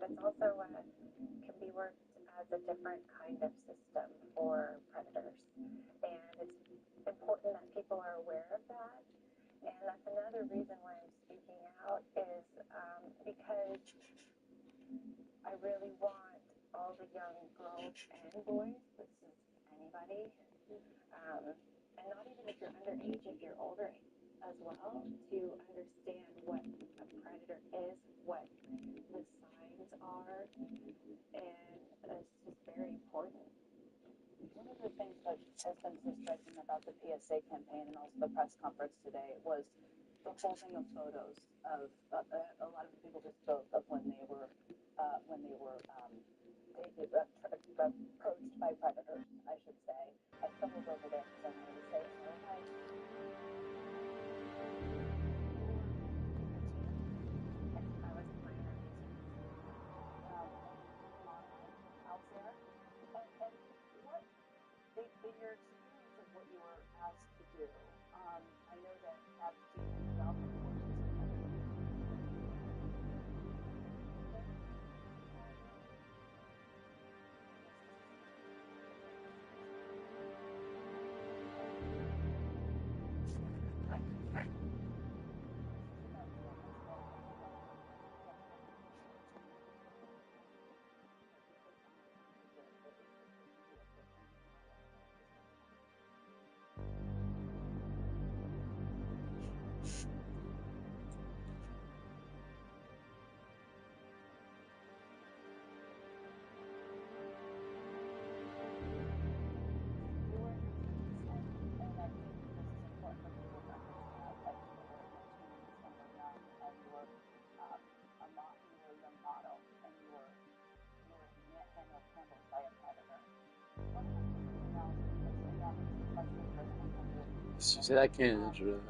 but it's also can be worked as a different kind of system for predators. And it's important that people are aware of that. And that's another reason why I'm speaking out is because I really want all the young girls and boys, this is anybody, and not even if you're underage, if you're older as well, to understand what a predator is, what the signs are, and it's just very important. One of the things that has been so striking about the PSA campaign and also the press conference today was the holding of photos of a lot of the people who spoke of when they were approached by predators, I should say. I stumbled over there because I wanted to say hello. Hi. I was in my early teens. And Monoline out there. And what, in your experience of what you were asked to do, I know that Epstein himself, of course, was a predator. She said, I can't answer that.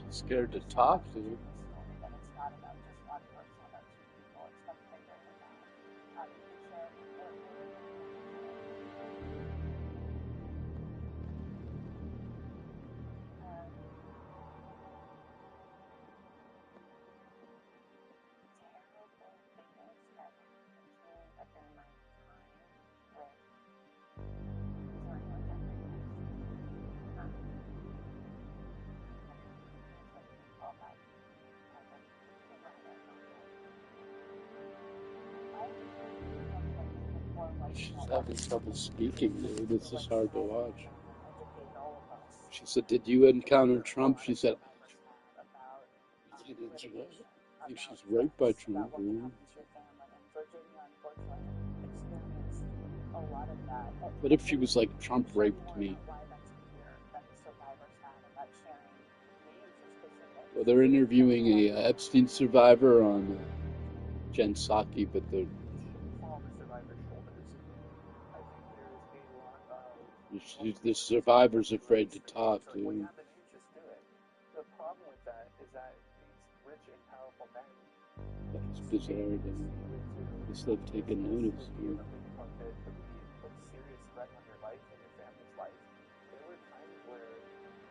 She's scared to talk to you. She's having trouble speaking. This is hard to watch. She said, did you encounter Trump? She said, I can't answer that. I think she's raped by Trump. What if she was like, Trump raped me? Well, they're interviewing a Epstein survivor on Jen Psaki, but the survivor's afraid to talk to him. The problem with that is that these rich and powerful men, That was bizarre. Guess they've taken notice. Be a big part of it, but we put serious threat on your life and your family's life. There were times where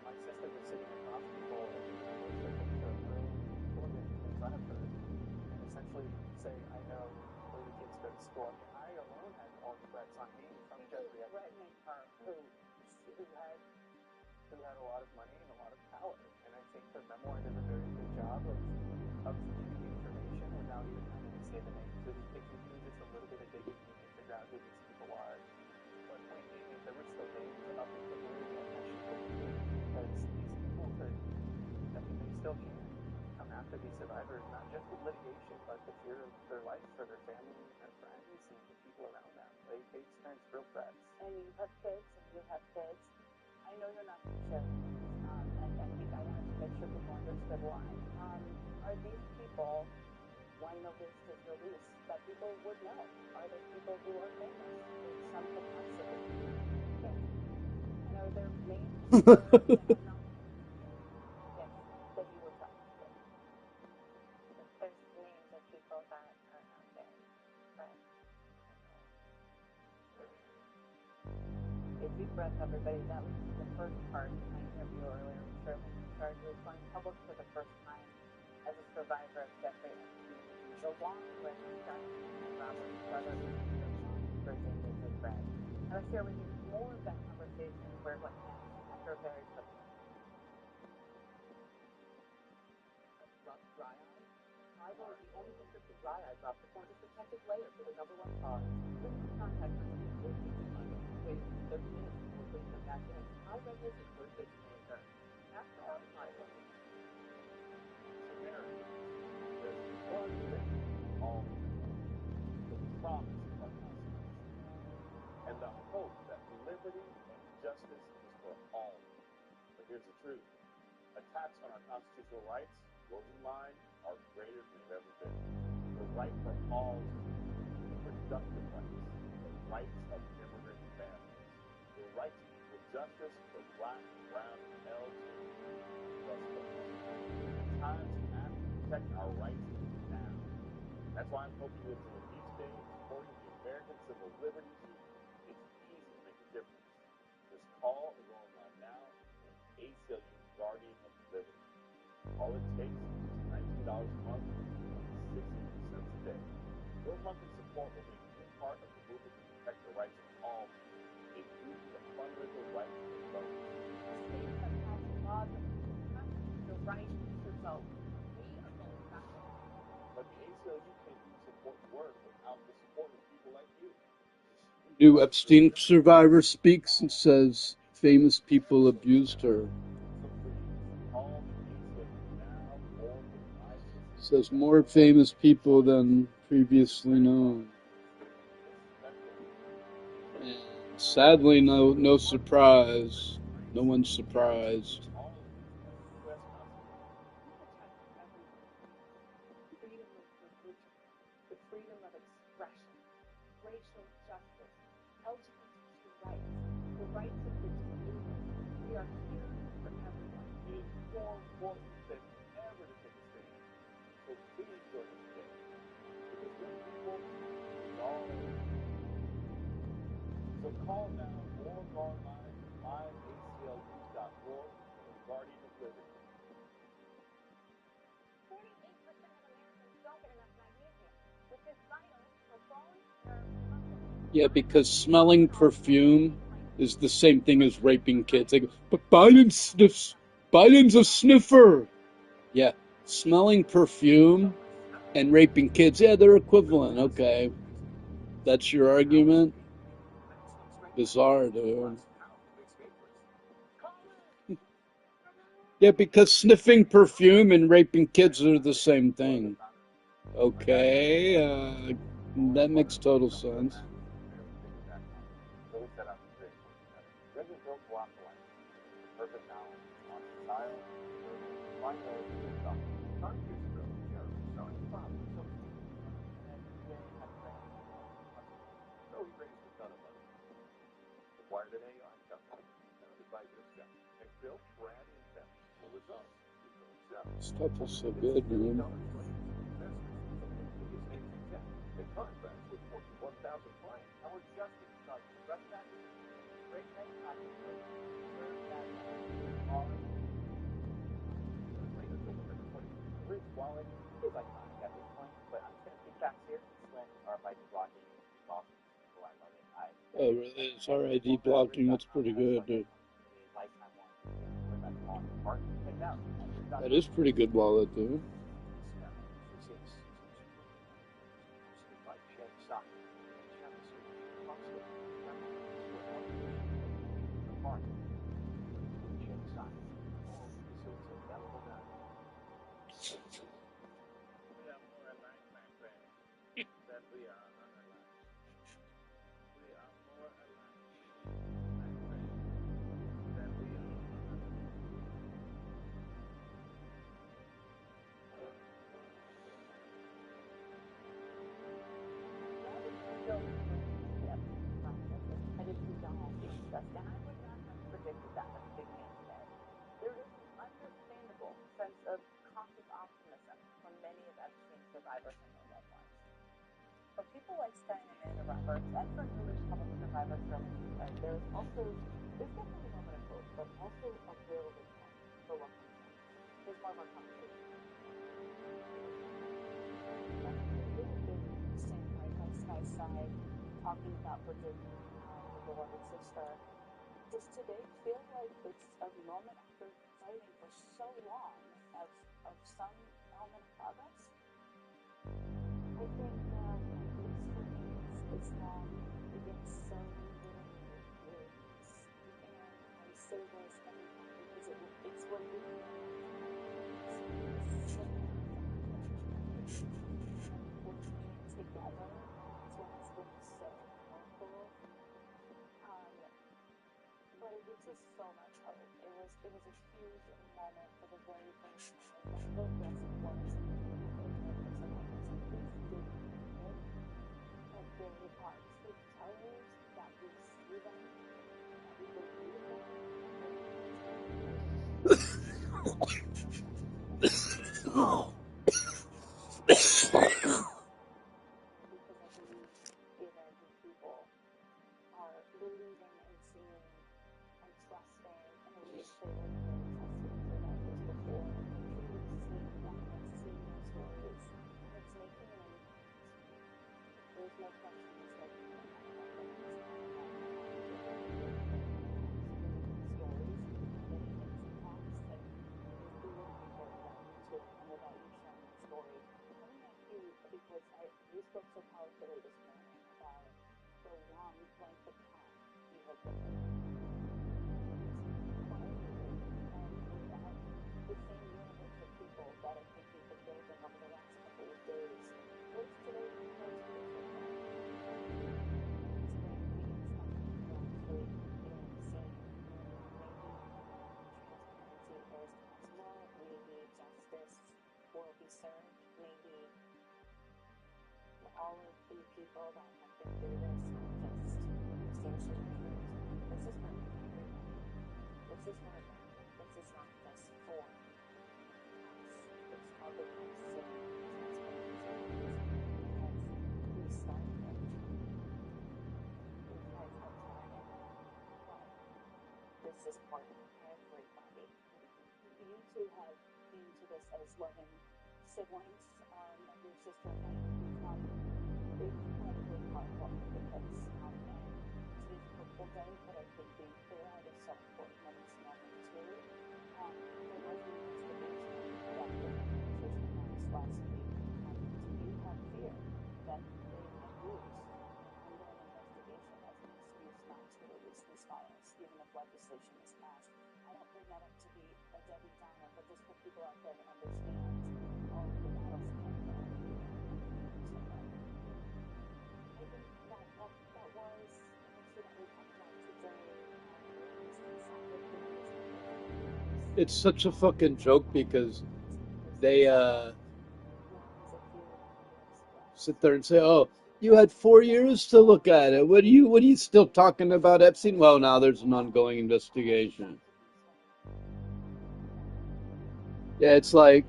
my sister was sitting across people and they would push a picture of her own children in front of her and essentially say, I know where the kids go to school. I mean, I alone had all threats on me from Jeffrey Epstein, who had a lot of money and a lot of power. And I think her memoir does a very good job of giving information without even having to say the names. If you do just a little bit of digging, you can figure out who these people are. But point being is there were still names up in February that she couldn't name because these people could, I mean, they still can come after these survivors, not just with litigation, but the fear of their life for their family and their friends and the people around them. They experience real threats. And you have kids, I know you're not going to share the names. I think I wanted to make sure people understood why. Are these people, when the list is released, that people would know? Are they people who are famous in some capacity? Yes. And are their names that are not yes, that you were talking to. There's names of people that are out there, but a deep breath, everybody. That was the first part of my interview earlier with Sherman Richard, who was going public for the first time as a survivor of Jeffrey Epstein, along with Diamond and Robert's brother, Virginia Dufresne. I'll share with you more of that conversation where it went next after a very quick break. Dry eye? Eyeball is the only prescription dry eye drop that forms a protective layer for the number one cause. Put them in contact lenses before using eyeglasses. Wait at least 30 minutes before putting them back in. Eye redness and blurred vision may occur. After all, it's not a problem. Americans, there's one thing all we know, the promise of our Constitution, and the hope that liberty and justice is for all. But here's the truth. Attacks on our constitutional rights, yours and mine, are greater than they've ever been. The right for all to reproductive rights, the rights of immigrant families, the right to equal justice for black, brown, and LGBT plus folks. The time to act and protect our rights is now. That's why I'm hoping you'll join me today in supporting the American Civil Liberties Union. It's easy to make a difference. Just call or go online now and ACLU Guardian of Liberty. All it takes is $19 a month, only 63 cents a day. Your monthly support will make you part of the movement to protect the rights of all people, including the fundamental right to vote. States have passed laws that suppress the right to vote. We are going backward. But the ACLU can't do this important work without the support of people like you. New Epstein survivor speaks and says famous people abused her. So please, call the ACLU now or go live with us. Says more famous people than previously known. And sadly, no surprise. No one's surprised. All of us under the U.S. Constitution. We protect everyone. Freedom of religion, the freedom of expression, racial justice, LGBTQ rights, the rights of the disabled. We are here for everyone. It is more important than ever to take a stand. So please join us today. Because we're people, we all. So call now or go online to myaclu.org for the Guardian of Liberty. 48% of Americans don't get enough magnesium, which is vital for bones, nerves, and muscles. Yeah, because smelling perfume is the same thing as raping kids. They go, but Biden's a sniffer. Yeah, smelling perfume and raping kids, yeah, they're equivalent. Okay, that's your argument? Bizarre, dude. Yeah, because sniffing perfume and raping kids are the same thing. Okay, that makes total sense. So we set out to create something better. Resident Bill Colossalite, the perfect balance on style, minority, and dominance. 9 years ago, Jeremy saw a problem. So he on the internet every day, had friends and wanted to hustle. So he raised a ton of money. Acquired an AI company, founded by this guy. And Bill, Brad, and Beth. The results, Stuff is so good, man. investors, some of the biggest names in tech, and contracts with Fortune 1000 clients. And we're just getting started. Trust that. Great tech practices. Serve that hard. Later till November 20th. The Ridge wallet is iconic at this point, but I'm just going to speak facts here. It's slim, RFID blocking, it's awesome. Oh, I love it. Oh, really? It's RID blocking. That's pretty good, dude. Lifetime warranty. That's on part. Check it out. That is pretty good wallet, dude. And I would not have predicted survivors and their loved ones. For people like Stein and Amanda Roberts, and for newly public survivors from Mankind, there's definitely a moment of hope, but also a real regret for what comes next. Here's more of our conversation. You have been standing right by Sky's side, talking about Virginia, your beloved sister. Does today feel like it's a moment after fighting for so long of some element of progress? I think this for me is long against so little wins. And I say this every time because it's what you can it's the marathon that we're running. And we're running it together, and that's what has been so powerful. But it gives us so much hope. It was a huge moment for the very first time. That vote, yes, it was an acknowledgement for survivors. And this did happen. That they are truth tellers, that we see them, that we believe them. Because I believe the American people are believing and seeing and trusting in a way they were never trusting survivors before. And they're truly seeing them and seeing their stories. And it's making an impact. There's no question it's making an impact on things. And that impact human stories and humanity makes impacts. And we wouldn't be here without you two and without you sharing your story. Let me ask you, because you spoke so powerfully this morning about the long length of time you have been living and quietly living and without the same universe of people that I think you've been building over the last couple of days. What is today compared to you so far? Today means we're actually being seen, and that maybe transparency is possible, maybe justice will be served, maybe all of the people that have been through this, not just same survivors, but this is for everybody. This is for America. This is not just for us. It's how they have seen transparency because we started it. You guys have started, but this is for everybody. You two have been to this as loving siblings. Your sister and I have become incredibly powerful advocates. And today's a hopeful day, but I think being clear-eyed is so important in this moment too. There was an investigation that the organization announced last week. Do you have fear that they might use an ongoing investigation as an excuse not to release these files, even if legislation is passed? I don't bring that up to be a Debbie Downer, but just for people out there to understand all of the battles ahead for all of you that have been fighting so hard. I think that was an issue that we talked about today. It's such a fucking joke because they sit there and say, "Oh, you had 4 years to look at it. What are you still talking about Epstein?" Well, now there's an ongoing investigation. Yeah, it's like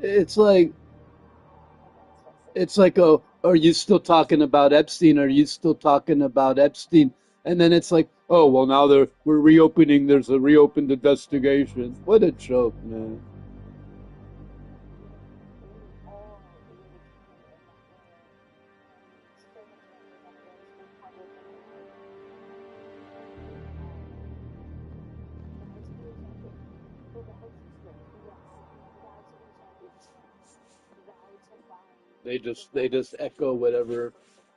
it's like oh, are you still talking about Epstein? Are you still talking about Epstein? And then it's like, oh, well, now we're reopening. There's a reopened investigation. What a joke, man. They just echo whatever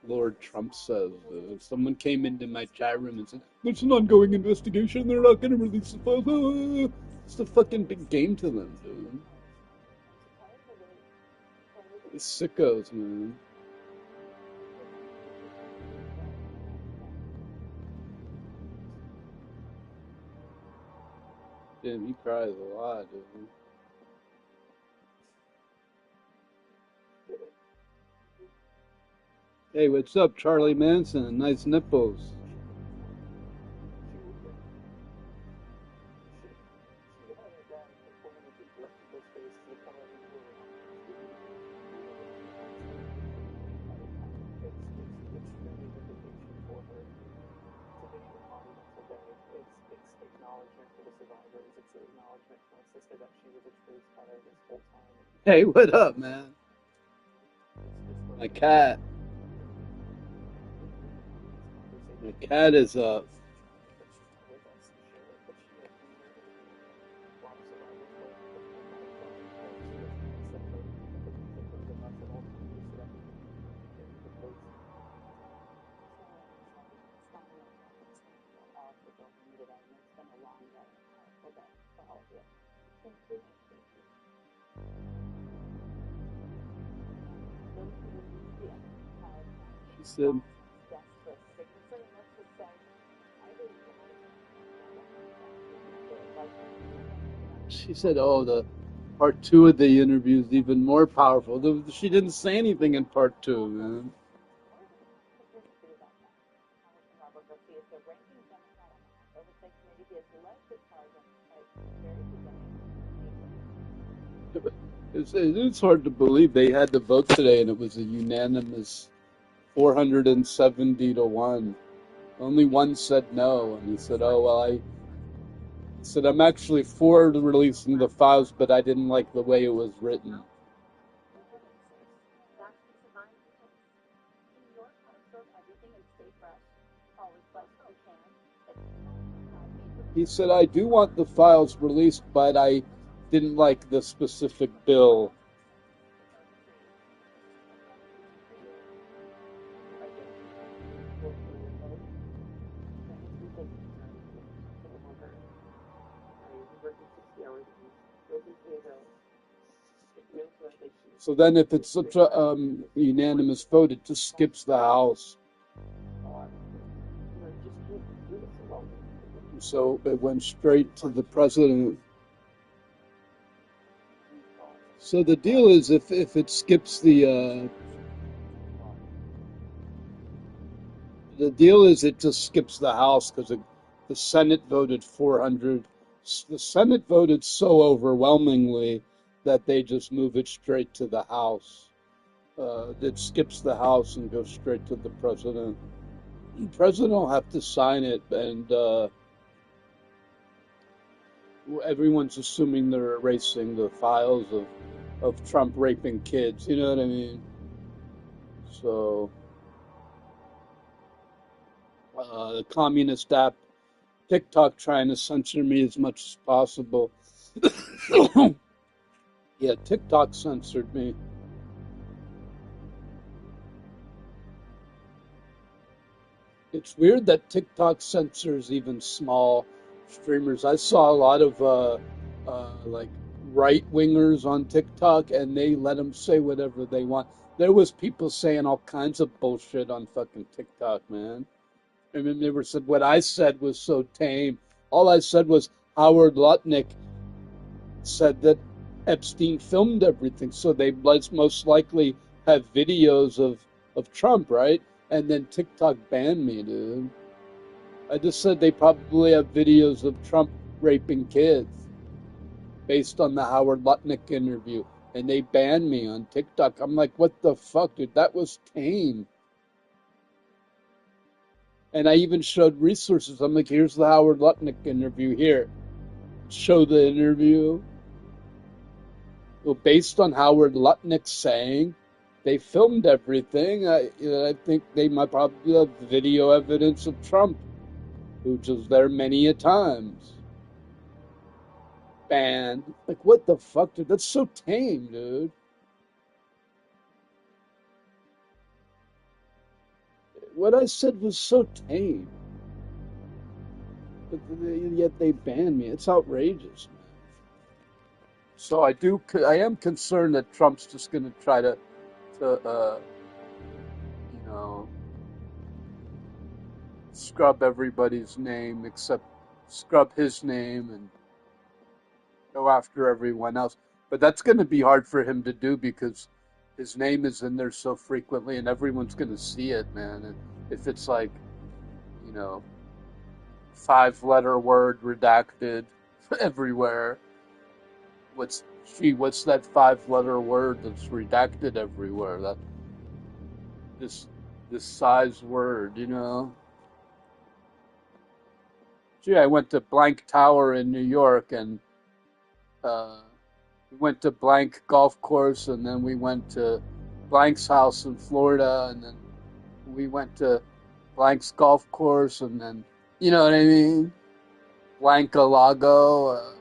Lord Trump says. Someone came into my chat room and said, "There's an ongoing investigation. They're not going to release the files." It's a fucking big game to them, dude. It's sickos, man. Damn, he cries a lot, dude. Hey, what's up, Charlie Manson? Nice nipples. She had a guy in front of people's faces and come over to her it's truly vindication for her today in Monumental Day. It's acknowledgement for the survivors. It's acknowledgement for my sister that she was a truth teller this whole time. Hey, what up, man? My cat. My cat is up. She said, oh, the part two of the interview is even more powerful. She didn't say anything in part two, man. It's hard to believe they had the vote today and it was a unanimous 470 to 1. Only one said no, and he said, "Oh well, I said I'm actually for releasing the files, but I didn't like the way it was written." He said, "I do want the files released, but I didn't like the specific bill." So then, if it's such a unanimous vote, it just skips the House. So it went straight to the president. So the deal is, if it skips the deal is it just skips the House because the Senate voted 400. The Senate voted so overwhelmingly that they just move it straight to the House. It skips the House and goes straight to the president. The president will have to sign it, and everyone's assuming they're erasing the files of Trump raping kids. You know what I mean? So the communist app TikTok trying to censor me as much as possible. Yeah, TikTok censored me. It's weird that TikTok censors even small streamers. I saw a lot of like right wingers on TikTok, and they let them say whatever they want. There was people saying all kinds of bullshit on fucking TikTok, man. I mean, they were said what I said was so tame. All I said was Howard Lutnick said that Epstein filmed everything, so they most likely have videos of Trump, right? And then TikTok banned me, dude. I just said they probably have videos of Trump raping kids based on the Howard Lutnick interview, and they banned me on TikTok. I'm like, what the fuck, dude? That was tame. And I even showed resources. I'm like, here's the Howard Lutnick interview. Here, show the interview. Well, based on Howard Lutnick saying they filmed everything, I think they might probably have video evidence of Trump, who was there many a times. Banned. Like, what the fuck, dude? That's so tame, dude. What I said was so tame. But yet they banned me. It's outrageous, man. So I am concerned that Trump's just going to try to, you know, scrub everybody's name except scrub his name and go after everyone else. But that's going to be hard for him to do because his name is in there so frequently, and everyone's gonna see it, man. And if it's like, you know, 5-letter word redacted everywhere, what's that 5-letter word that's redacted everywhere? That this size word, you know? Gee, I went to blank tower in New York, and we went to blank golf course, and then we went to blank's house in Florida, and then we went to blank's golf course, and then, you know what I mean? Blank-a-lago.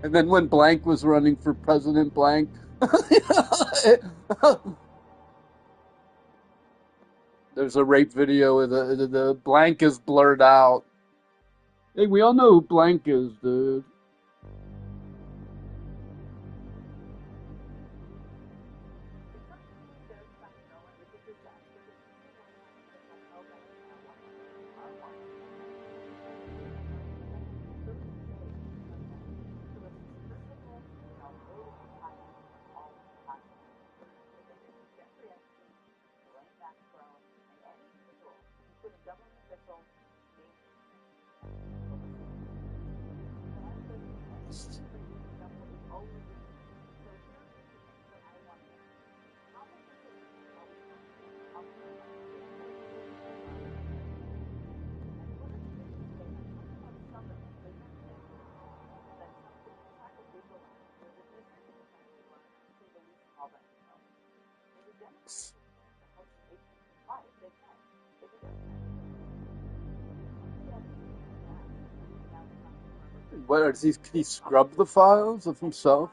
And then when blank was running for president blank, there's a rape video with the blank is blurred out. Hey, we all know who blank is, dude. What are these? Can he scrub the files of himself?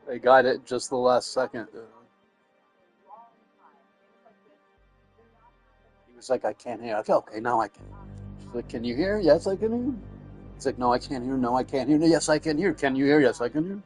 They got it just the last second. He was like, I can't hear. Okay, now I can. She's like, can you hear? Yes, I can hear. He's like, no, I can't hear. No, I can't hear. Yes, I can hear. Can you hear? Yes, I can hear.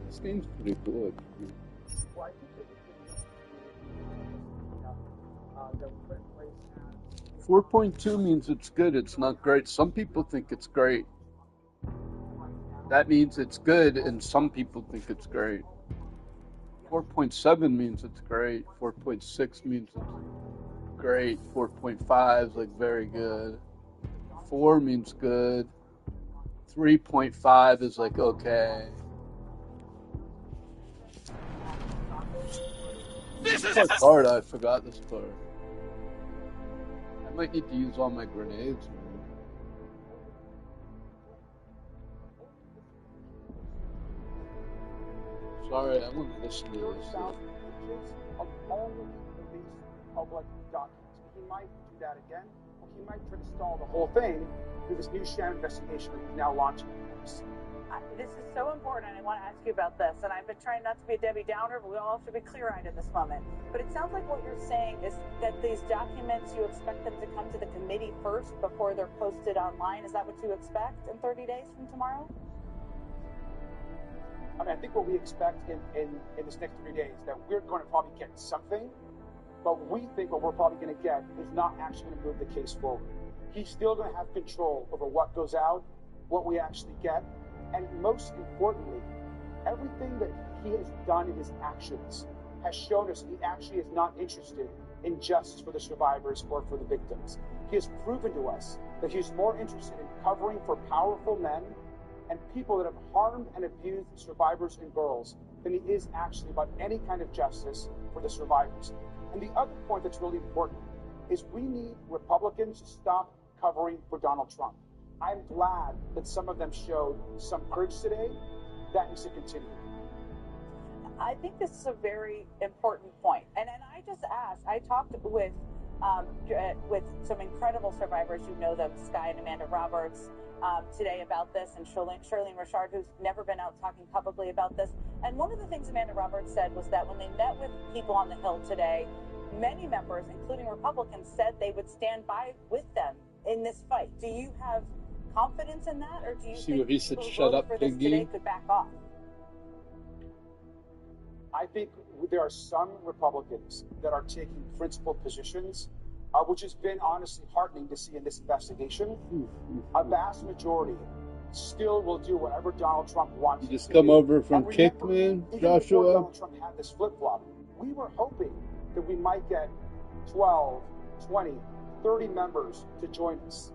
This game's pretty good. Well, I think that the current place has 4.2 means it's good. It's not great. Some people think it's great. That means it's good, and some people think it's great. 4.7 means it's great. 4.6 means it's great. 4.5 is like very good. 4 means good. 3.5 is like okay. This part I forgot this part. I might need to use all my grenades. Sorry, I want to listen to this. of all of these public documents. He might do that again, or he might try to stall the whole thing through this new sham investigation that he's now launching. This is so important, and I want to ask you about this. And I've been trying not to be a Debbie Downer, but we all have to be clear-eyed at this moment. But it sounds like what you're saying is that these documents, you expect them to come to the committee first before they're posted online. Is that what you expect in 30 days from tomorrow? I mean, I think what we expect in this next 3 days, that we're going to probably get something, but we think what we're probably going to get is not actually going to move the case forward. He's still going to have control over what goes out, what we actually get, and most importantly, everything that he has done in his actions has shown us he actually is not interested in justice for the survivors or for the victims. He has proven to us that he's more interested in covering for powerful men and people that have harmed and abused survivors and girls than he is actually about any kind of justice for the survivors. And the other point that's really important is we need Republicans to stop covering for Donald Trump. I'm glad that some of them showed some courage today. That needs to continue. I think this is a very important point. And I just asked, I talked with with some incredible survivors. You know them, Sky and Amanda Roberts, today about this, and Charlene Richard, who's never been out talking publicly about this. And one of the things Amanda Roberts said was that when they met with people on the Hill today, many members, including Republicans, said they would stand by with them in this fight. Do you have confidence in that, or do you think people who voted for this today could back off? I think there are some Republicans that are taking principled positions, which has been honestly heartening to see in this investigation. A vast majority still will do whatever Donald Trump wants. You just come over from Kickman, Joshua. Donald Trump had this flip-flop, we were hoping that we might get 12, 20, 30 members to join us.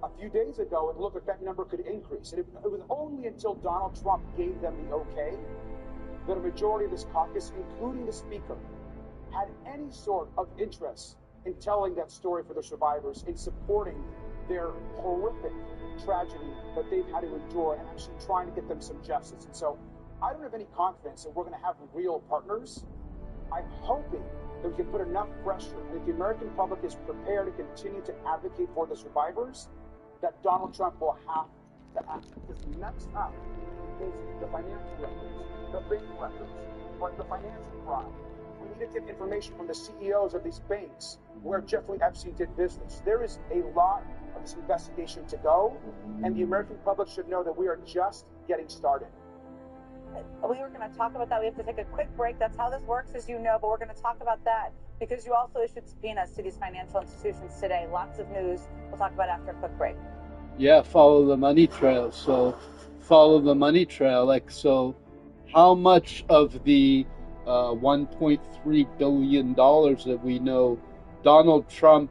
A few days ago, it looked like that number could increase. And it was only until Donald Trump gave them the okay that a majority of this caucus, including the Speaker, had any sort of interest in telling that story for the survivors, in supporting their horrific tragedy that they've had to endure, and actually trying to get them some justice. And so I don't have any confidence that we're going to have real partners. I'm hoping that we can put enough pressure, and if the American public is prepared to continue to advocate for the survivors, that Donald Trump will have to act. Because next up is the financial records, the bank records, but the financial fraud. We need to get information from the CEOs of these banks where Jeffrey Epstein did business. There is a lot of this investigation to go, and the American public should know that we are just getting started. We were going to talk about that. We have to take a quick break. That's how this works, as you know, but we're going to talk about that because you also issued subpoenas to these financial institutions today. Lots of news. We'll talk about after a quick break. Yeah, follow the money trail. So follow the money trail. Like, so how much of the $1.3 billion that we know Donald Trump,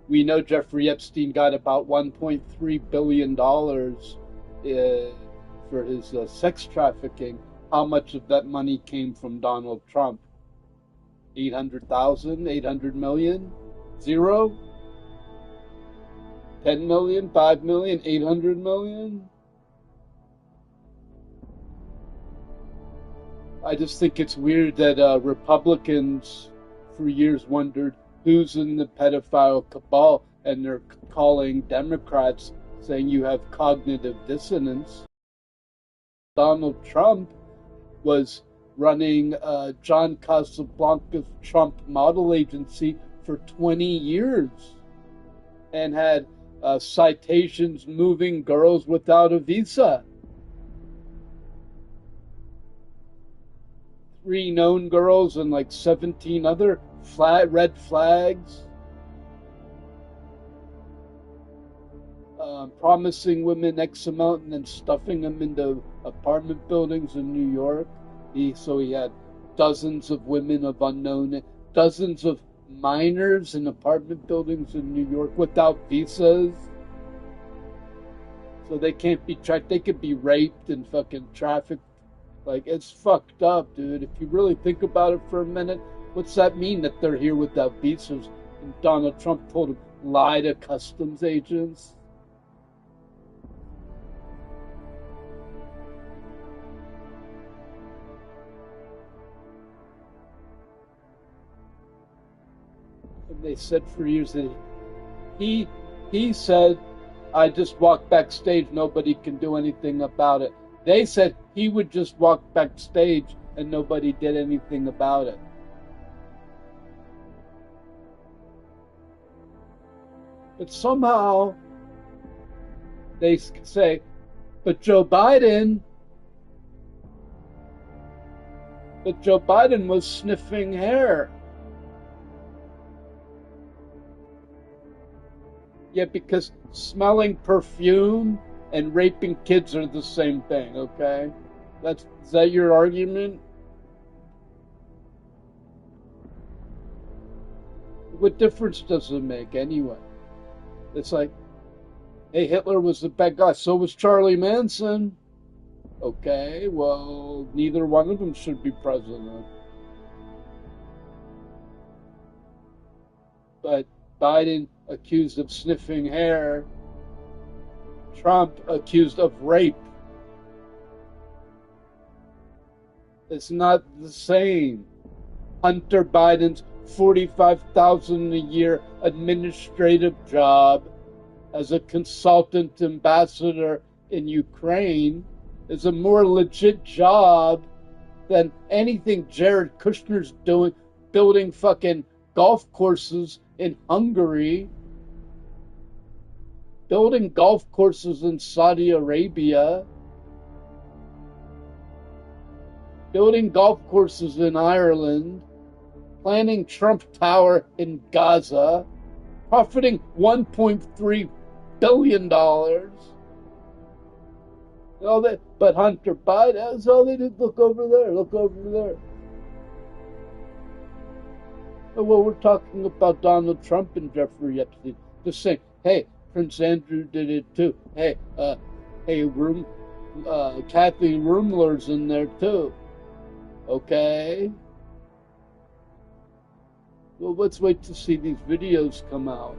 we know Jeffrey Epstein got about $1.3 billion for his sex trafficking. How much of that money came from Donald Trump? 800,000, 800 million, zero, 10 million, 5 million, 800 million. I just think it's weird that Republicans for years wondered who's in the pedophile cabal, and they're calling Democrats, saying you have cognitive dissonance. Donald Trump was running John Casablanca's Trump model agency for 20 years and had citations moving girls without a visa. 3 known girls and like 17 other red flags. Promising women X amount and then stuffing them into apartment buildings in New York. So he had dozens of women of unknown, dozens of minors in apartment buildings in New York without visas. So they can't be tracked. They could be raped and fucking trafficked. Like, it's fucked up, dude. If you really think about it for a minute, what's that mean that they're here without visas? And Donald Trump told them, lie to customs agents. And they said for years that he said, I just walk backstage, nobody can do anything about it. They said he would just walk backstage and nobody did anything about it. But somehow they say, but Joe Biden was sniffing hair. Yeah, because smelling perfume and raping kids are the same thing, okay? Is that your argument? What difference does it make anyway? It's like, hey, Hitler was the bad guy, so was Charlie Manson. Okay, well, neither one of them should be president. But Biden accused of sniffing hair, Trump accused of rape. It's not the same. Hunter Biden's $45,000 a year administrative job as a consultant ambassador in Ukraine is a more legit job than anything Jared Kushner's doing, building fucking golf courses in Hungary, building golf courses in Saudi Arabia, building golf courses in Ireland, planning Trump Tower in Gaza, profiting $1.3 billion. All that, but Hunter Biden, that's all they did. Look over there, look over there. Well, we're talking about Donald Trump and Jeffrey Epstein. Just saying, hey, Prince Andrew did it too. Hey, Kathy Rumler's in there too. Okay? Well, let's wait to see these videos come out.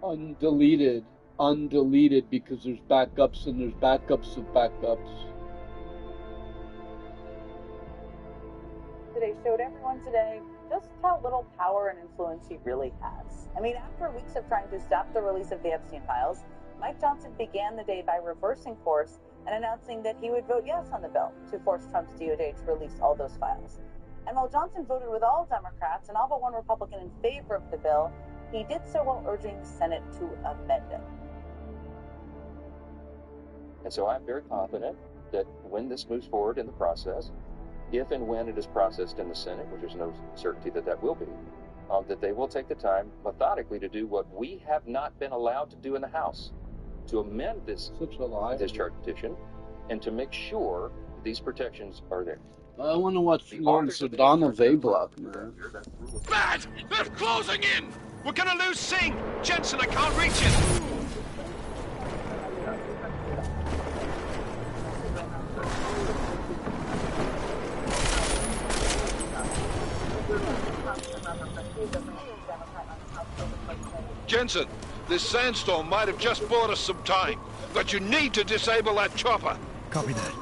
Undeleted, because there's backups and there's backups of backups. Today showed everyone today just how little power and influence he really has. I mean, after weeks of trying to stop the release of the Epstein files, Mike Johnson began the day by reversing course and announcing that he would vote yes on the bill to force Trump's DOJ to release all those files. And while Johnson voted with all Democrats and all but one Republican in favor of the bill, he did so while urging the Senate to amend it. And so I'm very confident that when this moves forward in the process, if and when it is processed in the Senate, which there's no certainty that that will be, that they will take the time methodically to do what we have not been allowed to do in the House, to amend this discharge petition and to make sure that these protections are there. I want to watch Lawrence O'Donnell's A-Block, man. Bad! They're closing in! We're gonna lose Singh! Jensen, I can't reach it! Jensen, this sandstorm might have just bought us some time, but you need to disable that chopper. Copy that.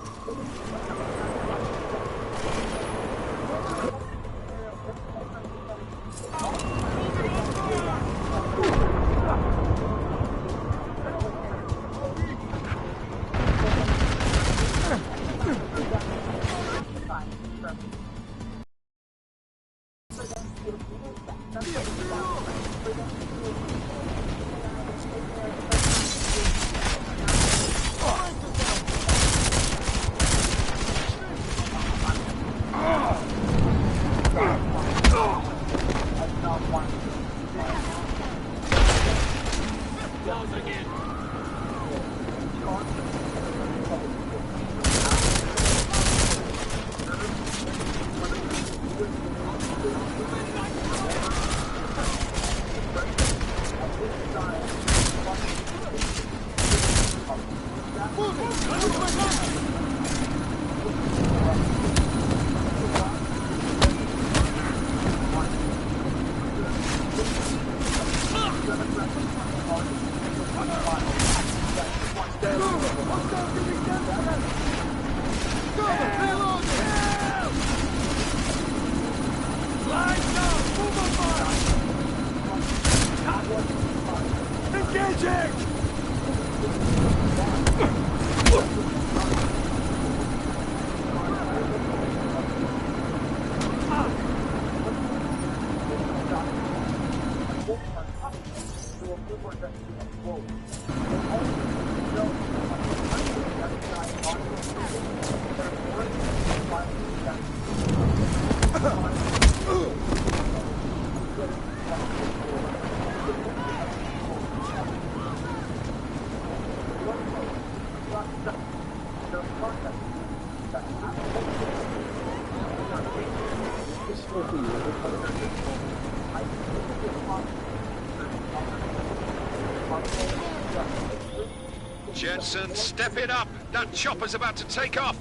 Jensen, step it up! That chopper's about to take off!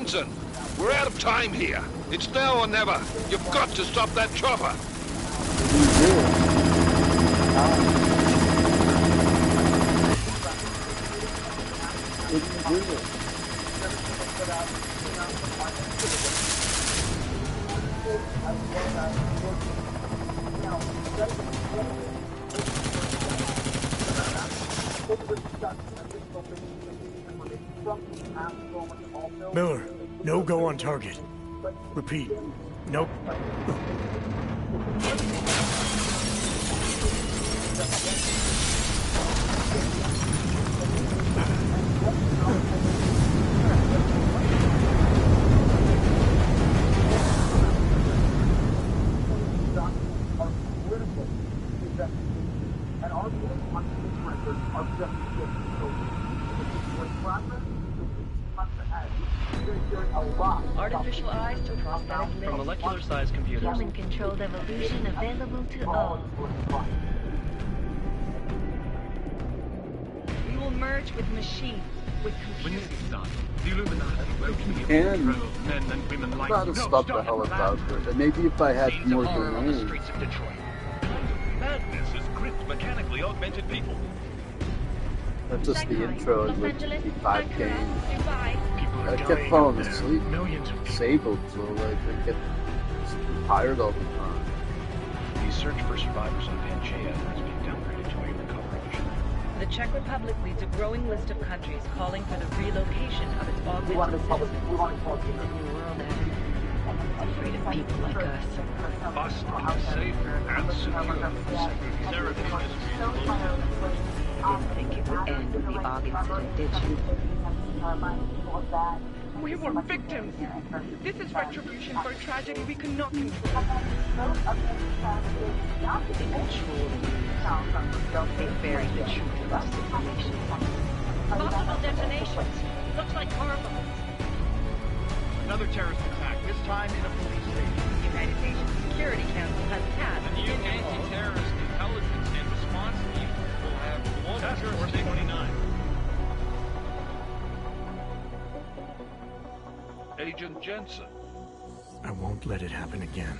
Jensen, we're out of time here. It's now or never. You've got to stop that chopper. Miller, no go on target. Repeat, no. Artificial eyes to prosthetic limbs. Molecular-sized computers. Human-controlled evolution available to all. We will merge with machines, with computers. The Illuminati welcome you And men and women like about to stop the helicopter. And maybe if I had more on the domain. streets of Detroit. Madness is gripped mechanically augmented people. That's just the intro. It would be 5 games. People I are kept dying falling out there. asleep. Millions of people. Disabled, so like I get tired all the time. The search for survivors on Pangaea is being downgraded to a recovery mission. The Czech Republic leads a growing list of countries calling for the relocation of its augmented citizens. The New World Order, afraid of people like us. Us looking safe and secure. Seraphim is relocated. Didn't think it would end with the AUG incident, did you? We were victims. This is retribution for a tragedy we cannot control. They control the news. They buried the truth of our situation. Possible detonations. Looks like horrible. Another terrorist attack, this time in a police station. The United Nations Security Council has passed The new anti-terrorist intelligence and response team will have Task Force 29. Agent Jensen. I won't let it happen again.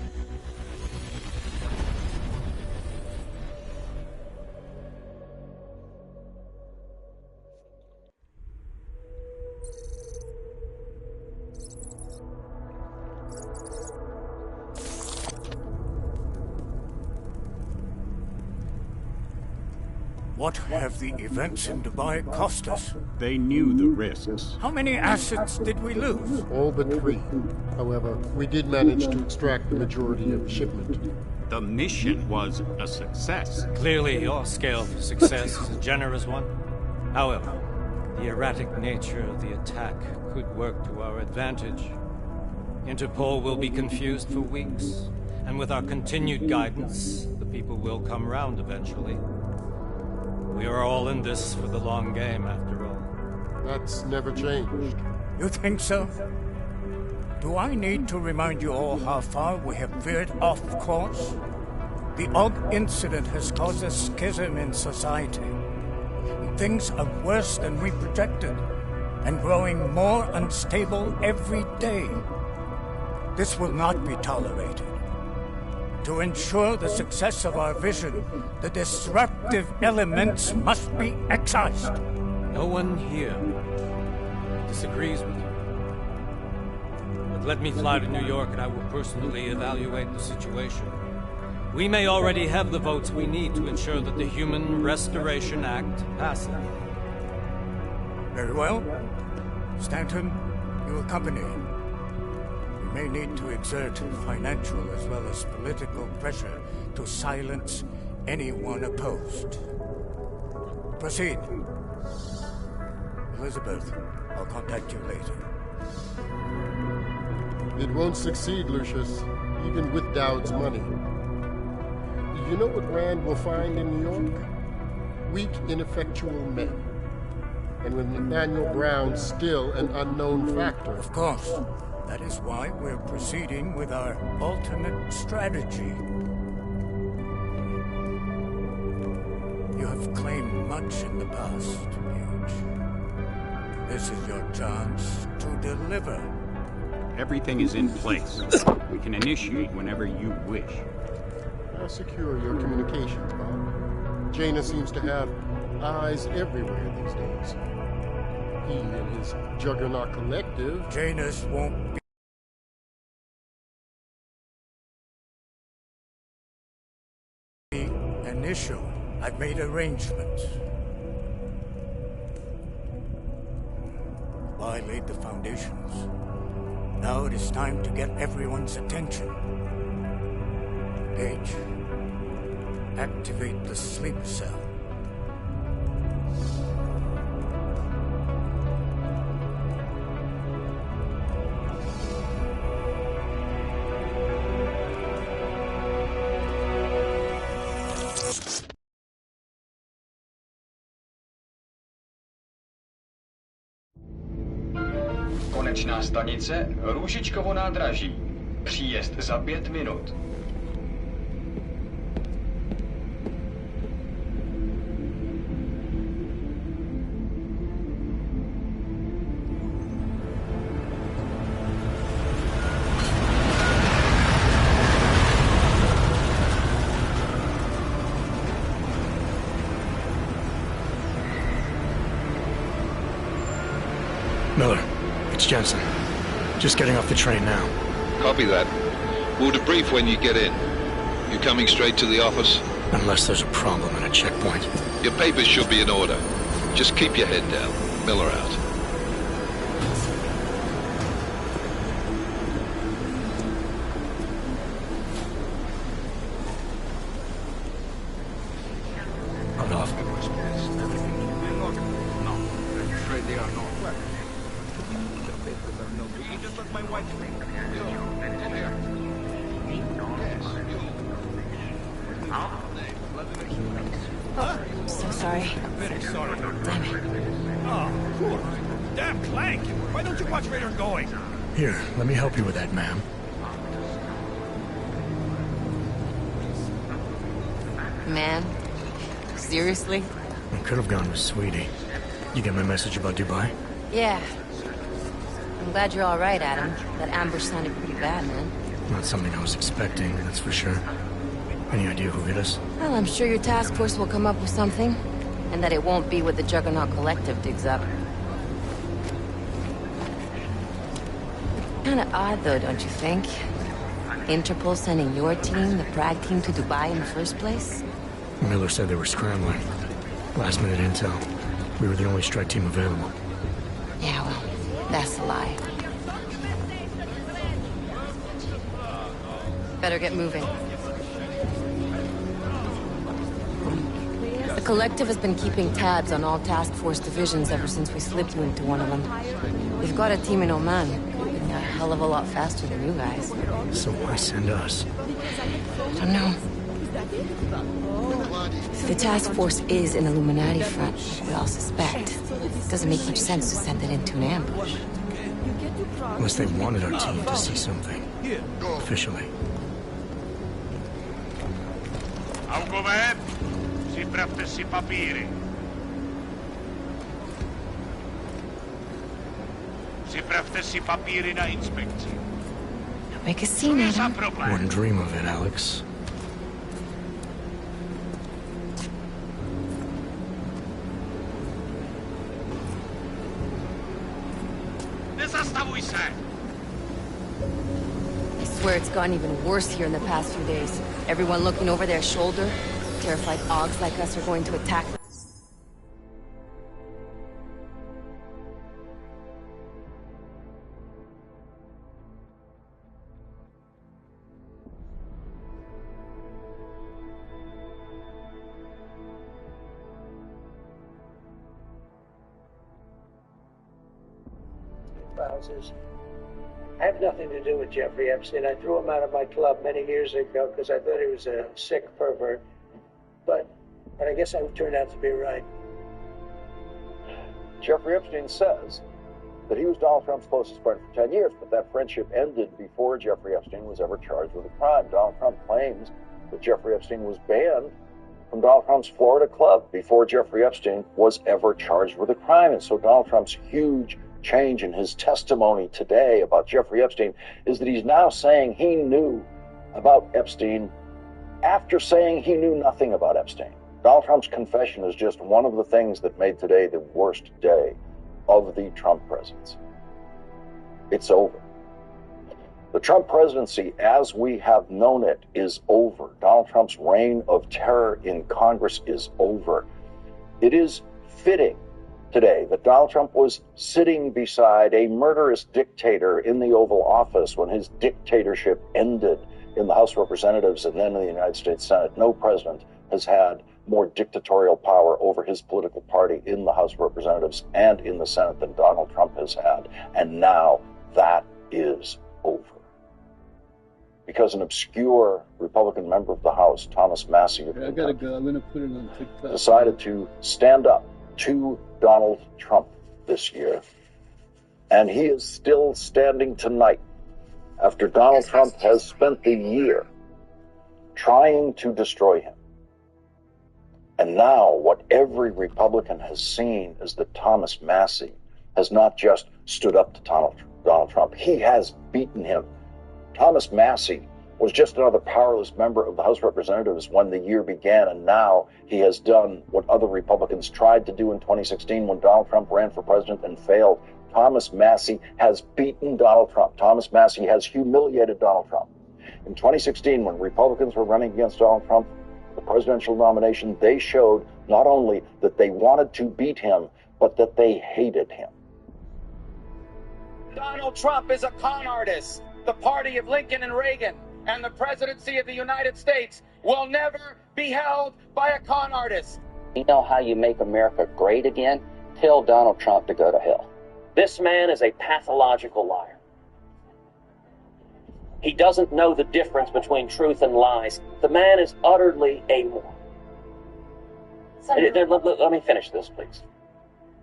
What have the events in Dubai cost us? They knew the risks. How many assets did we lose? All but 3. However, we did manage to extract the majority of the shipment. The mission was a success. Clearly, your scale for success is a generous one. However, the erratic nature of the attack could work to our advantage. Interpol will be confused for weeks, and with our continued guidance, the people will come round eventually. We are all in this for the long game, after all. That's never changed. You think so? Do I need to remind you all how far we have veered off course? The AUG incident has caused a schism in society. Things are worse than we projected, and growing more unstable every day. This will not be tolerated. To ensure the success of our vision, the disruptive elements must be excised. No one here disagrees with you. But let me fly to New York and I will personally evaluate the situation. We may already have the votes we need to ensure that the Human Restoration Act passes. Very well. Stanton, you accompany. We may need to exert financial as well as political pressure to silence anyone opposed. Proceed. Elizabeth, I'll contact you later. It won't succeed, Lucius, even with Dowd's money. You know what Rand will find in New York? Weak, ineffectual men. And with Nathaniel Brown still an unknown factor. Of course. That is why we're proceeding with our alternate strategy. You have claimed much in the past, Huge. This is your chance to deliver. Everything is in place. We can initiate whenever you wish. How secure are your communications, Bob? Jaina seems to have eyes everywhere these days. He and his Juggernaut Collective... Janus won't be an issue. I've made arrangements. I laid the foundations. Now it is time to get everyone's attention. Page, activate the sleep cell. Konečná stanice Růžičkovo nádraží. Příjezd za 5 minut. Miller, it's Jensen. Just getting off the train now. Copy that. We'll debrief when you get in. You coming straight to the office? Unless there's a problem at a checkpoint. Your papers should be in order. Just keep your head down. Miller out. Hold off. No, I'm afraid they are not. Just let my wife think. Come here. Yes, I'm so sorry. Very sorry. Damn it. Oh, poor. Damn Clank. Why don't you watch where you're going? Here, let me help you with that, ma'am. Man, seriously? I could have gone with Sweetie. You get my message about Dubai? Yeah. I'm glad you're all right, Adam. That ambush sounded pretty bad, man. Not something I was expecting, that's for sure. Any idea who hit us? Well, I'm sure your task force will come up with something. And that it won't be what the Juggernaut Collective digs up. Kinda odd, though, don't you think? Interpol sending your team, the Prague team, to Dubai in the first place? Miller said they were scrambling. Last minute intel. We were the only strike team available. Yeah, well, that's a lie. Better get moving. The Collective has been keeping tabs on all task force divisions ever since we slipped you into one of them. We've got a team in Oman. Moving a hell of a lot faster than you guys. So why send us? I don't know. If the task force is an Illuminati front, we all suspect, it doesn't make much sense to send it into an ambush. Unless they wanted our team to see something. Officially. Augover, připravte si papíry. Připravte si papíry na inspekci. Don't make a scene, Adam. Wouldn't dream of it, Alex. Nezastavuj se! I swear it's gotten even worse here in the past few days. Everyone looking over their shoulder. Terrified Augs like us are going to attack. I have nothing to do with Jeffrey Epstein. I threw him out of my club many years ago because I thought he was a sick pervert. But I guess I turned out to be right. Jeffrey Epstein says that he was Donald Trump's closest friend for 10 years, but that friendship ended before Jeffrey Epstein was ever charged with a crime. Donald Trump claims that Jeffrey Epstein was banned from Donald Trump's Florida club before Jeffrey Epstein was ever charged with a crime. And so Donald Trump's huge change in his testimony today about Jeffrey Epstein is that he's now saying he knew about Epstein after saying he knew nothing about Epstein. Donald Trump's confession is just one of the things that made today the worst day of the Trump presidency. It's over. The Trump presidency, as we have known it, is over. Donald Trump's reign of terror in Congress is over. It is fitting today that Donald Trump was sitting beside a murderous dictator in the Oval Office when his dictatorship ended in the House of Representatives and then in the United States Senate. No president has had more dictatorial power over his political party in the House of Representatives and in the Senate than Donald Trump has had. And now that is over. Because an obscure Republican member of the House, Thomas Massey, I gotta go. I'm gonna put it on TikTok. Decided to stand up to Donald Trump this year. And he is still standing tonight after Donald Trump has spent the year trying to destroy him. And now what every Republican has seen is that Thomas Massey has not just stood up to Donald Trump, he has beaten him. Thomas Massey was just another powerless member of the House of Representatives when the year began, and now he has done what other Republicans tried to do in 2016 when Donald Trump ran for president and failed. Thomas Massey has beaten Donald Trump. Thomas Massey has humiliated Donald Trump. In 2016, when Republicans were running against Donald Trump, the presidential nomination, they showed not only that they wanted to beat him, but that they hated him. Donald Trump is a con artist. The party of Lincoln and Reagan and the presidency of the United States will never be held by a con artist. You know how you make America great again? Tell Donald Trump to go to hell. This man is a pathological liar. He doesn't know the difference between truth and lies. The man is utterly amoral. Let me finish this, please.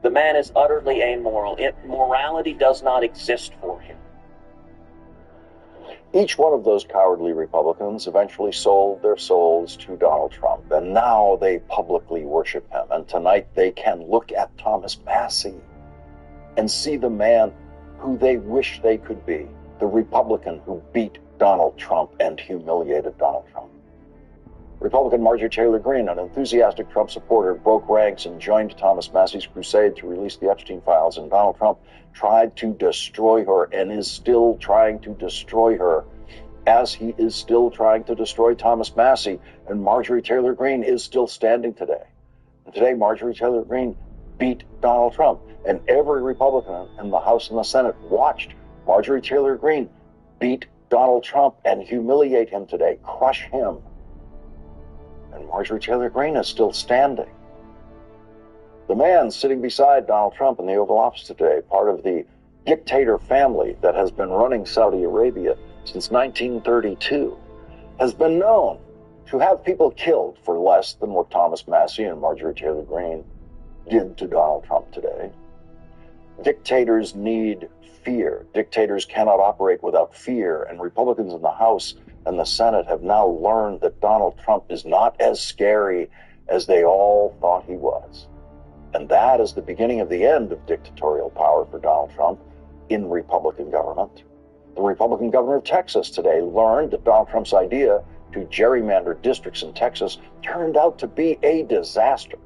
The man is utterly amoral. Morality does not exist for him. Each one of those cowardly Republicans eventually sold their souls to Donald Trump, and now they publicly worship him. And tonight they can look at Thomas Massey and see the man who they wish they could be, the Republican who beat Donald Trump and humiliated Donald Trump. Republican Marjorie Taylor Greene, an enthusiastic Trump supporter, broke ranks and joined Thomas Massey's crusade to release the Epstein files, and Donald Trump tried to destroy her and is still trying to destroy her, as he is still trying to destroy Thomas Massey, and Marjorie Taylor Greene is still standing today. And today, Marjorie Taylor Greene beat Donald Trump, and every Republican in the House and the Senate watched Marjorie Taylor Greene beat Donald Trump and humiliate him today, crush him. And Marjorie Taylor Greene is still standing. The man sitting beside Donald Trump in the Oval Office today, part of the dictator family that has been running Saudi Arabia since 1932, has been known to have people killed for less than what Thomas Massey and Marjorie Taylor Greene did to Donald Trump today. Dictators need fear. Dictators cannot operate without fear, and Republicans in the House and the Senate have now learned that Donald Trump is not as scary as they all thought he was. And that is the beginning of the end of dictatorial power for Donald Trump in Republican government. The Republican governor of Texas today learned that Donald Trump's idea to gerrymander districts in Texas turned out to be a disaster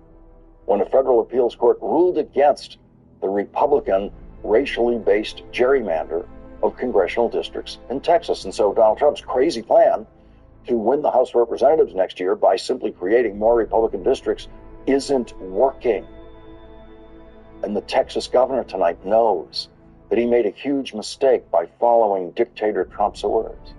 when a federal appeals court ruled against the Republican racially based gerrymander of congressional districts in Texas. And so Donald Trump's crazy plan to win the House of Representatives next year by simply creating more Republican districts isn't working. And the Texas governor tonight knows that he made a huge mistake by following dictator Trump's orders.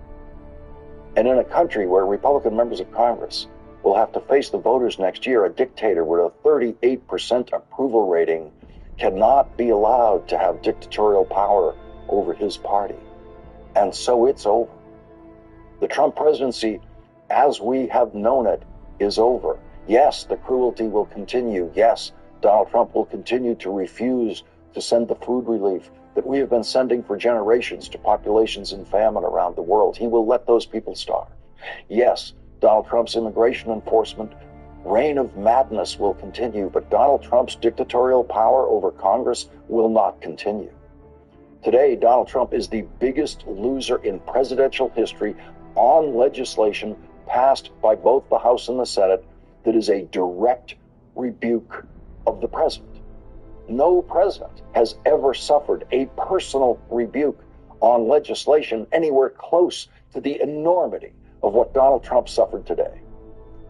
And in a country where Republican members of Congress will have to face the voters next year, a dictator with a 38% approval rating cannot be allowed to have dictatorial power over his party. And so it's over. The Trump presidency, as we have known it, is over. Yes, the cruelty will continue. Yes, Donald Trump will continue to refuse to send the food relief that we have been sending for generations to populations in famine around the world. He will let those people starve. Yes, Donald Trump's immigration enforcement reign of madness will continue, but Donald Trump's dictatorial power over Congress will not continue. Today, Donald Trump is the biggest loser in presidential history on legislation passed by both the House and the Senate that is a direct rebuke of the president. No president has ever suffered a personal rebuke on legislation anywhere close to the enormity of what Donald Trump suffered today.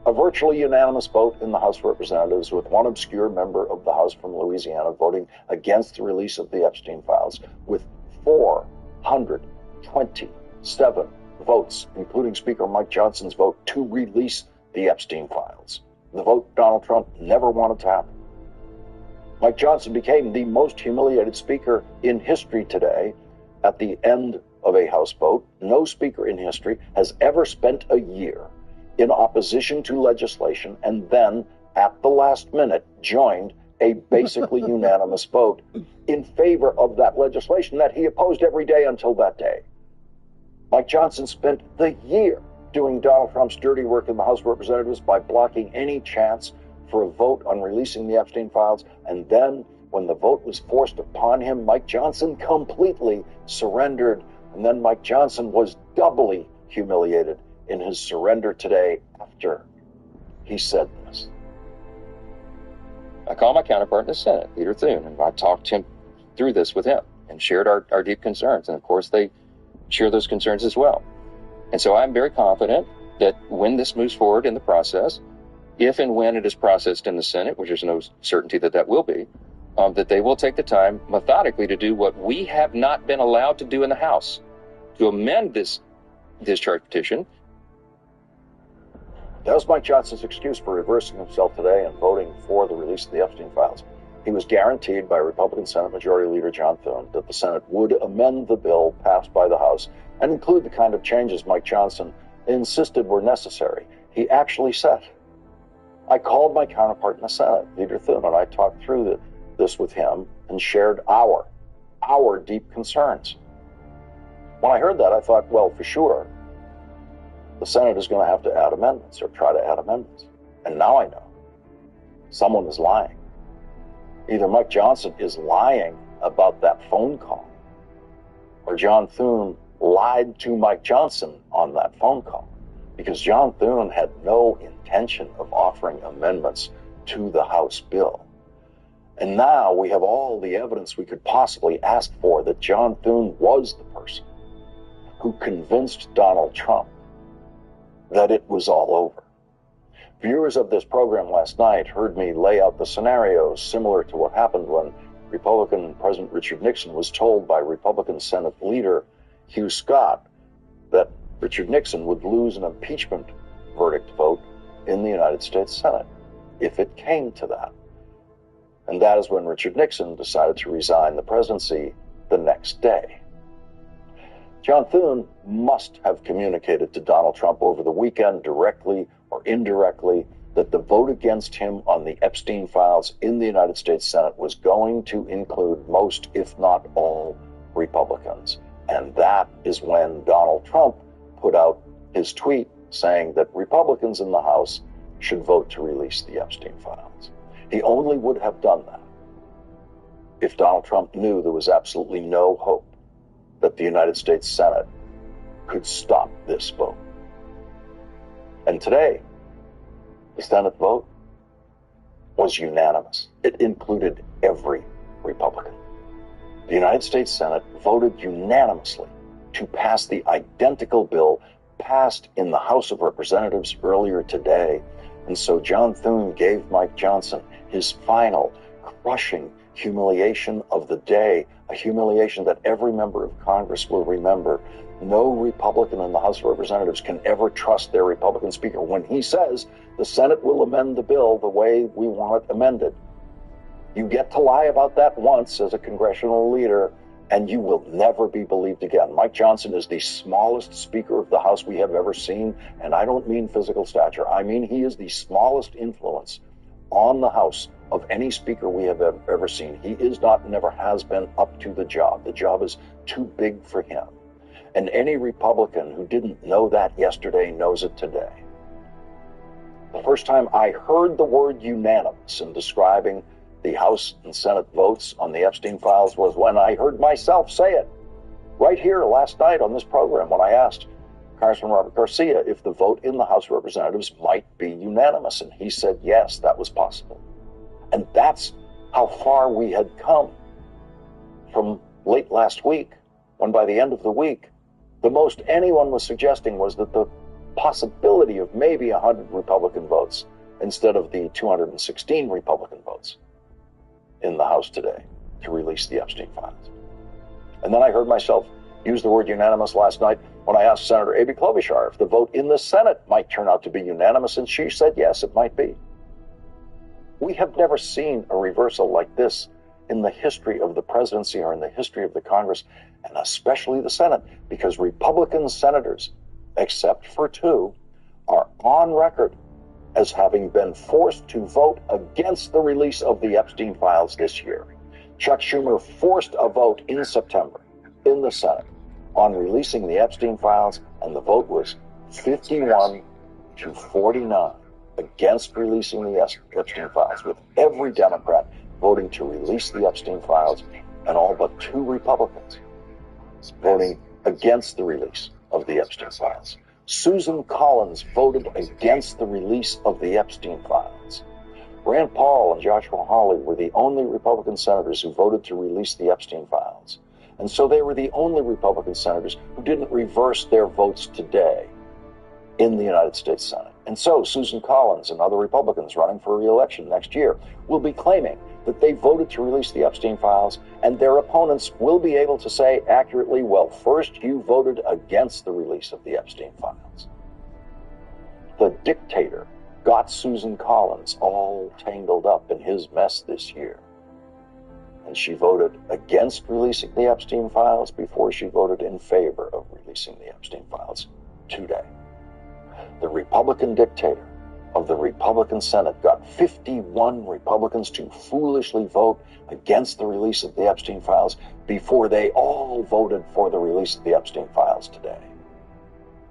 A virtually unanimous vote in the House of Representatives, with one obscure member of the House from Louisiana voting against the release of the Epstein files, with 427 votes, including Speaker Mike Johnson's vote to release the Epstein files. The vote Donald Trump never wanted to happen. Mike Johnson became the most humiliated speaker in history today at the end of a House vote. No speaker in history has ever spent a year in opposition to legislation and then, at the last minute, joined a basically unanimous vote in favor of that legislation that he opposed every day until that day. Mike Johnson spent the year doing Donald Trump's dirty work in the House of Representatives by blocking any chance for a vote on releasing the Epstein files, and then, when the vote was forced upon him, Mike Johnson completely surrendered, and then Mike Johnson was doubly humiliated in his surrender today after he said this. I called my counterpart in the Senate, Leader Thune, and I talked him through this with him and shared our deep concerns, and of course they share those concerns as well. And so I'm very confident that when this moves forward in the process, if and when it is processed in the Senate, which there's no certainty that that will be, that they will take the time methodically to do what we have not been allowed to do in the House, to amend this discharge petition. That was Mike Johnson's excuse for reversing himself today and voting for the release of the Epstein files. He was guaranteed by Republican Senate Majority Leader John Thune that the Senate would amend the bill passed by the House and include the kind of changes Mike Johnson insisted were necessary. He actually said, I called my counterpart in the Senate, Leader Thune, and I talked through this with him and shared our deep concerns. When I heard that, I thought, well, for sure, the Senate is going to have to add amendments or try to add amendments. And now I know someone is lying. Either Mike Johnson is lying about that phone call, or John Thune lied to Mike Johnson on that phone call, because John Thune had no intention of offering amendments to the House bill. And now we have all the evidence we could possibly ask for that John Thune was the person who convinced Donald Trump that it was all over. Viewers of this program last night heard me lay out the scenarios similar to what happened when Republican President Richard Nixon was told by Republican Senate leader Hugh Scott that Richard Nixon would lose an impeachment verdict vote in the United States Senate if it came to that. And that is when Richard Nixon decided to resign the presidency the next day. John Thune must have communicated to Donald Trump over the weekend, directly or indirectly, that the vote against him on the Epstein files in the United States Senate was going to include most, if not all, Republicans. And that is when Donald Trump put out his tweet saying that Republicans in the House should vote to release the Epstein files. He only would have done that if Donald Trump knew there was absolutely no hope that the United States Senate could stop this vote. And today, the Senate vote was unanimous. It included every Republican. The United States Senate voted unanimously to pass the identical bill passed in the House of Representatives earlier today. And so John Thune gave Mike Johnson his final crushing humiliation of the day, a humiliation that every member of Congress will remember. No Republican in the House of Representatives can ever trust their Republican speaker when he says the Senate will amend the bill the way we want it amended. You get to lie about that once as a congressional leader, and you will never be believed again. Mike Johnson is the smallest Speaker of the House we have ever seen, and I don't mean physical stature. I mean he is the smallest influence on the House of any Speaker we have ever seen. He is not, never has been, up to the job. The job is too big for him. And any Republican who didn't know that yesterday knows it today. The first time I heard the word unanimous in describing the House and Senate votes on the Epstein files was when I heard myself say it right here last night on this program when I asked Congressman Robert Garcia if the vote in the House of Representatives might be unanimous, and he said yes, that was possible. And that's how far we had come from late last week, when by the end of the week, the most anyone was suggesting was that the possibility of maybe 100 Republican votes instead of the 216 Republican votes in the House today to release the Epstein files. And then I heard myself use the word unanimous last night when I asked Senator Amy Klobuchar if the vote in the Senate might turn out to be unanimous, and she said yes, it might be. We have never seen a reversal like this in the history of the presidency or in the history of the Congress, and especially the Senate, because Republican senators, except for 2, are on record as having been forced to vote against the release of the Epstein files this year. Chuck Schumer forced a vote in September in the Senate on releasing the Epstein files, and the vote was 51 to 49 against releasing the Epstein files, with every Democrat voting to release the Epstein files and all but 2 Republicans voting against the release of the Epstein files. Susan Collins voted against the release of the Epstein files. Rand Paul and Joshua Hawley were the only Republican senators who voted to release the Epstein files. And so they were the only Republican senators who didn't reverse their votes today in the United States Senate. And so Susan Collins and other Republicans running for re-election next year will be claiming that they voted to release the Epstein files, and their opponents will be able to say accurately, well, first you voted against the release of the Epstein files. The dictator got Susan Collins all tangled up in his mess this year. And she voted against releasing the Epstein files before she voted in favor of releasing the Epstein files today. The Republican dictator of the Republican Senate got 51 Republicans to foolishly vote against the release of the Epstein files before they all voted for the release of the Epstein files today.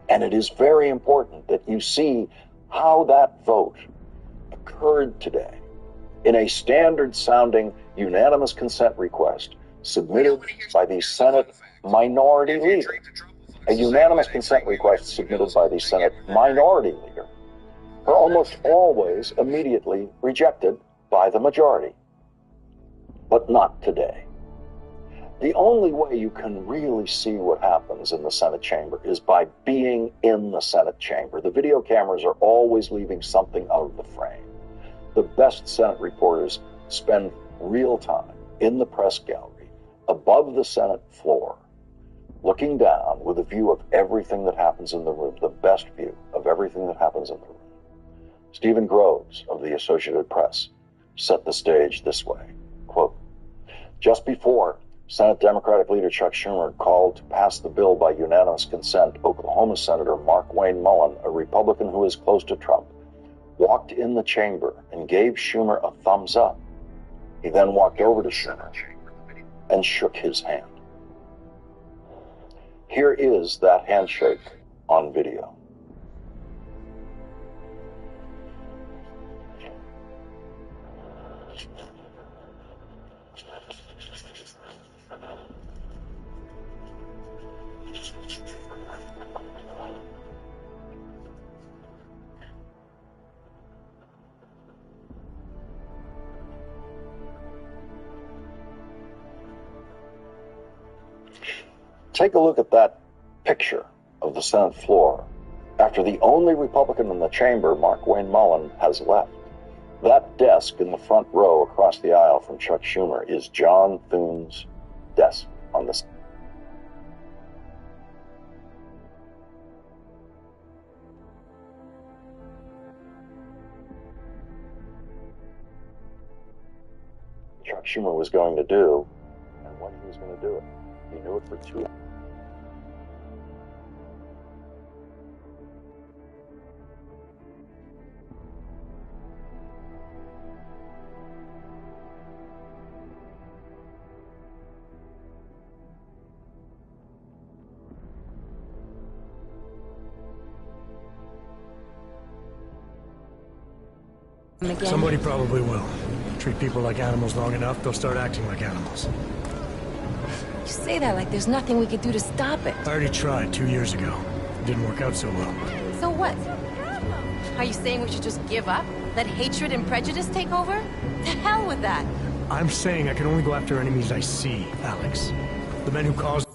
And it is very important that you see how that vote occurred today in a standard-sounding unanimous consent request submitted by the Senate Minority Leader. A unanimous consent request submitted by the Senate Minority Leader are almost always immediately rejected by the majority, but not today. The only way you can really see what happens in the Senate chamber is by being in the Senate chamber. The video cameras are always leaving something out of the frame. The best Senate reporters spend real time in the press gallery above the Senate floor, looking down with a view of everything that happens in the room, the best view of everything that happens in the room. Stephen Groves of the Associated Press set the stage this way, quote, just before Senate Democratic leader Chuck Schumer called to pass the bill by unanimous consent, Oklahoma Senator Mark Wayne Mullen, a Republican who is close to Trump, walked in the chamber and gave Schumer a thumbs up. He then walked over to Schumer and shook his hand. Here is that handshake on video. Take a look at that picture of the Senate floor after the only Republican in the chamber, Mark Wayne Mullen, has left. That desk in the front row across the aisle from Chuck Schumer is John Thune's desk on the Senate. Chuck Schumer was going to do, and when he was going to do it. He knew it for 2 hours. Somebody probably will. Treat people like animals long enough, they'll start acting like animals. You say that like there's nothing we could do to stop it. I already tried 2 years ago. It didn't work out so well. So what? Are you saying we should just give up? Let hatred and prejudice take over? To hell with that! I'm saying I can only go after enemies I see, Alex. The men who caused...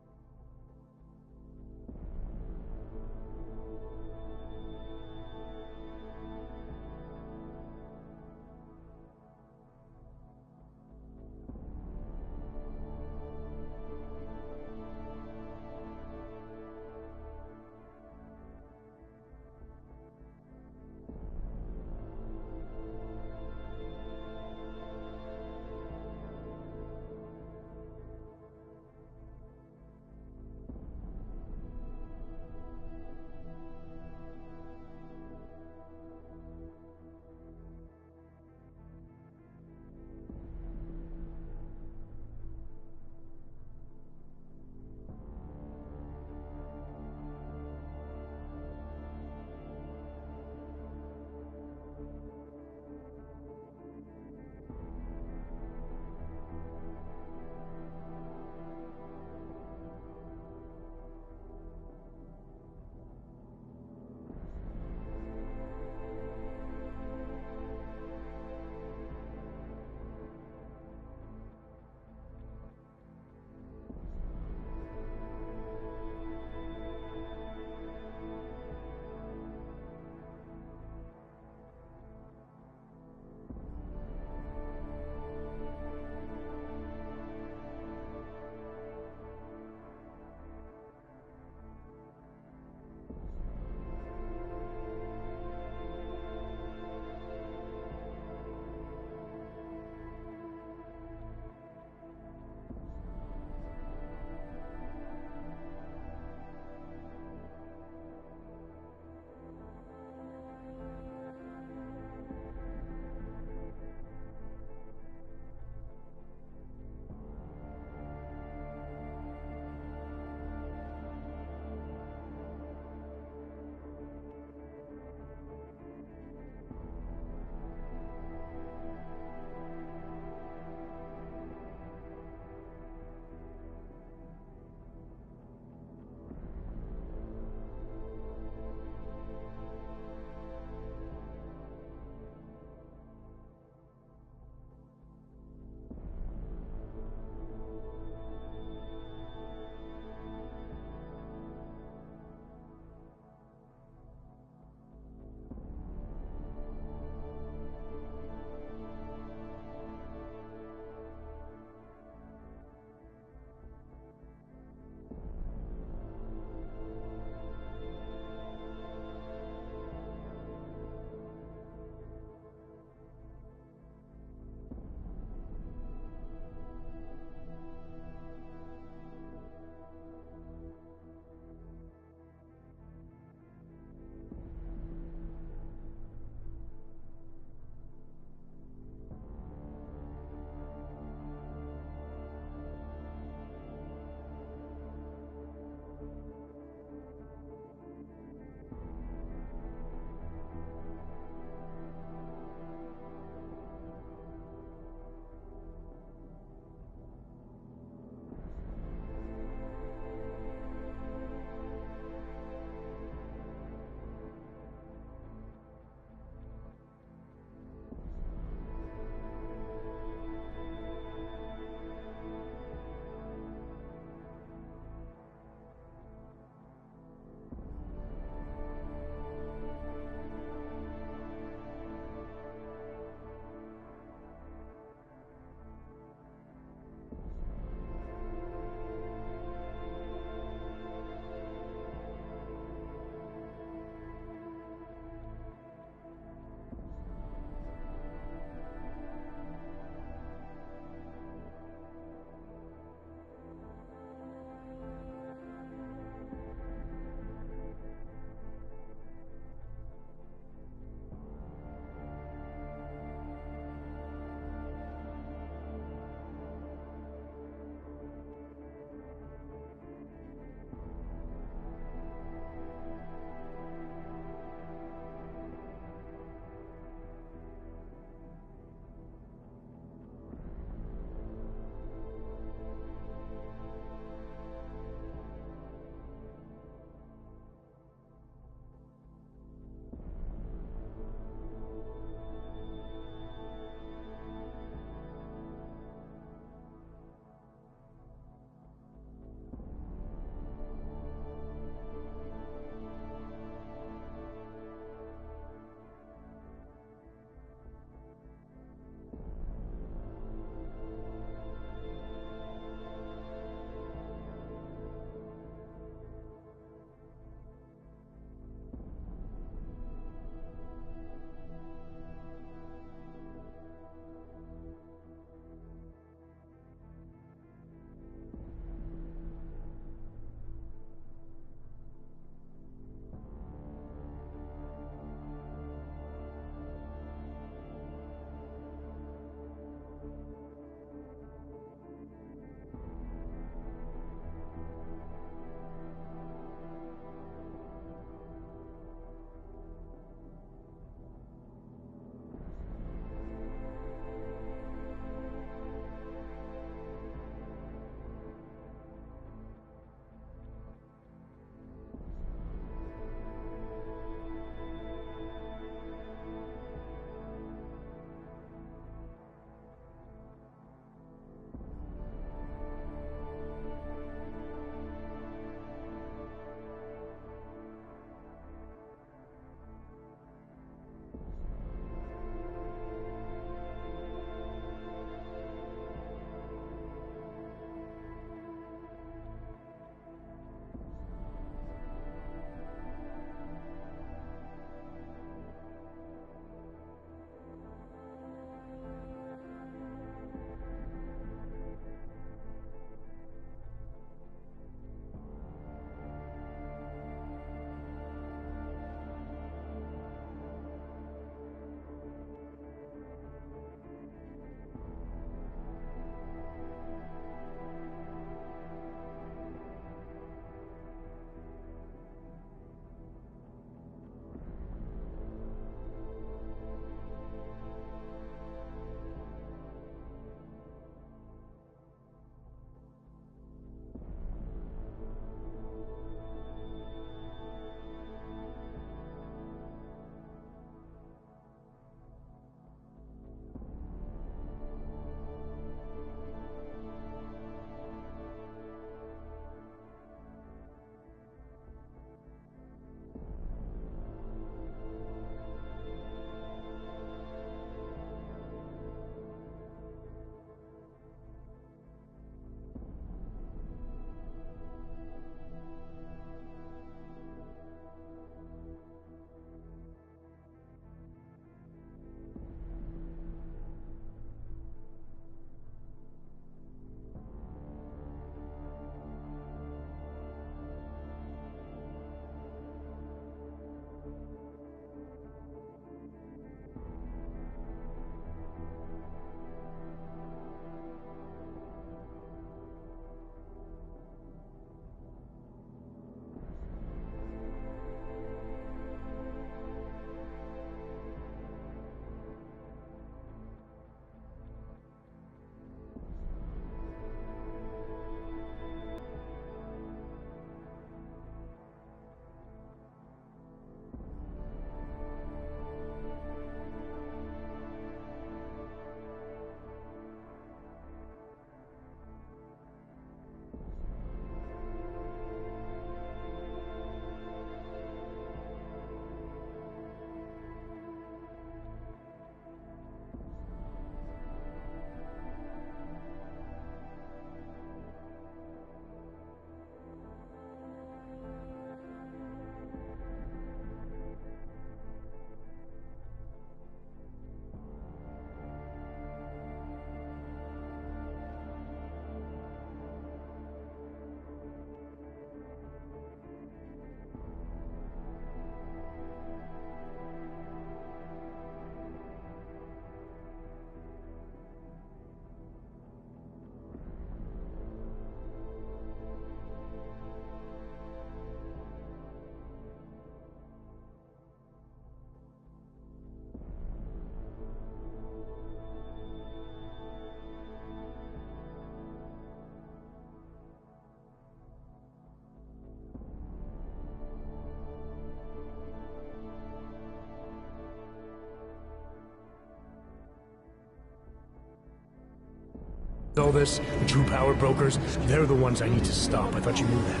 All this, the true power brokers, they're the ones I need to stop. I thought you knew that.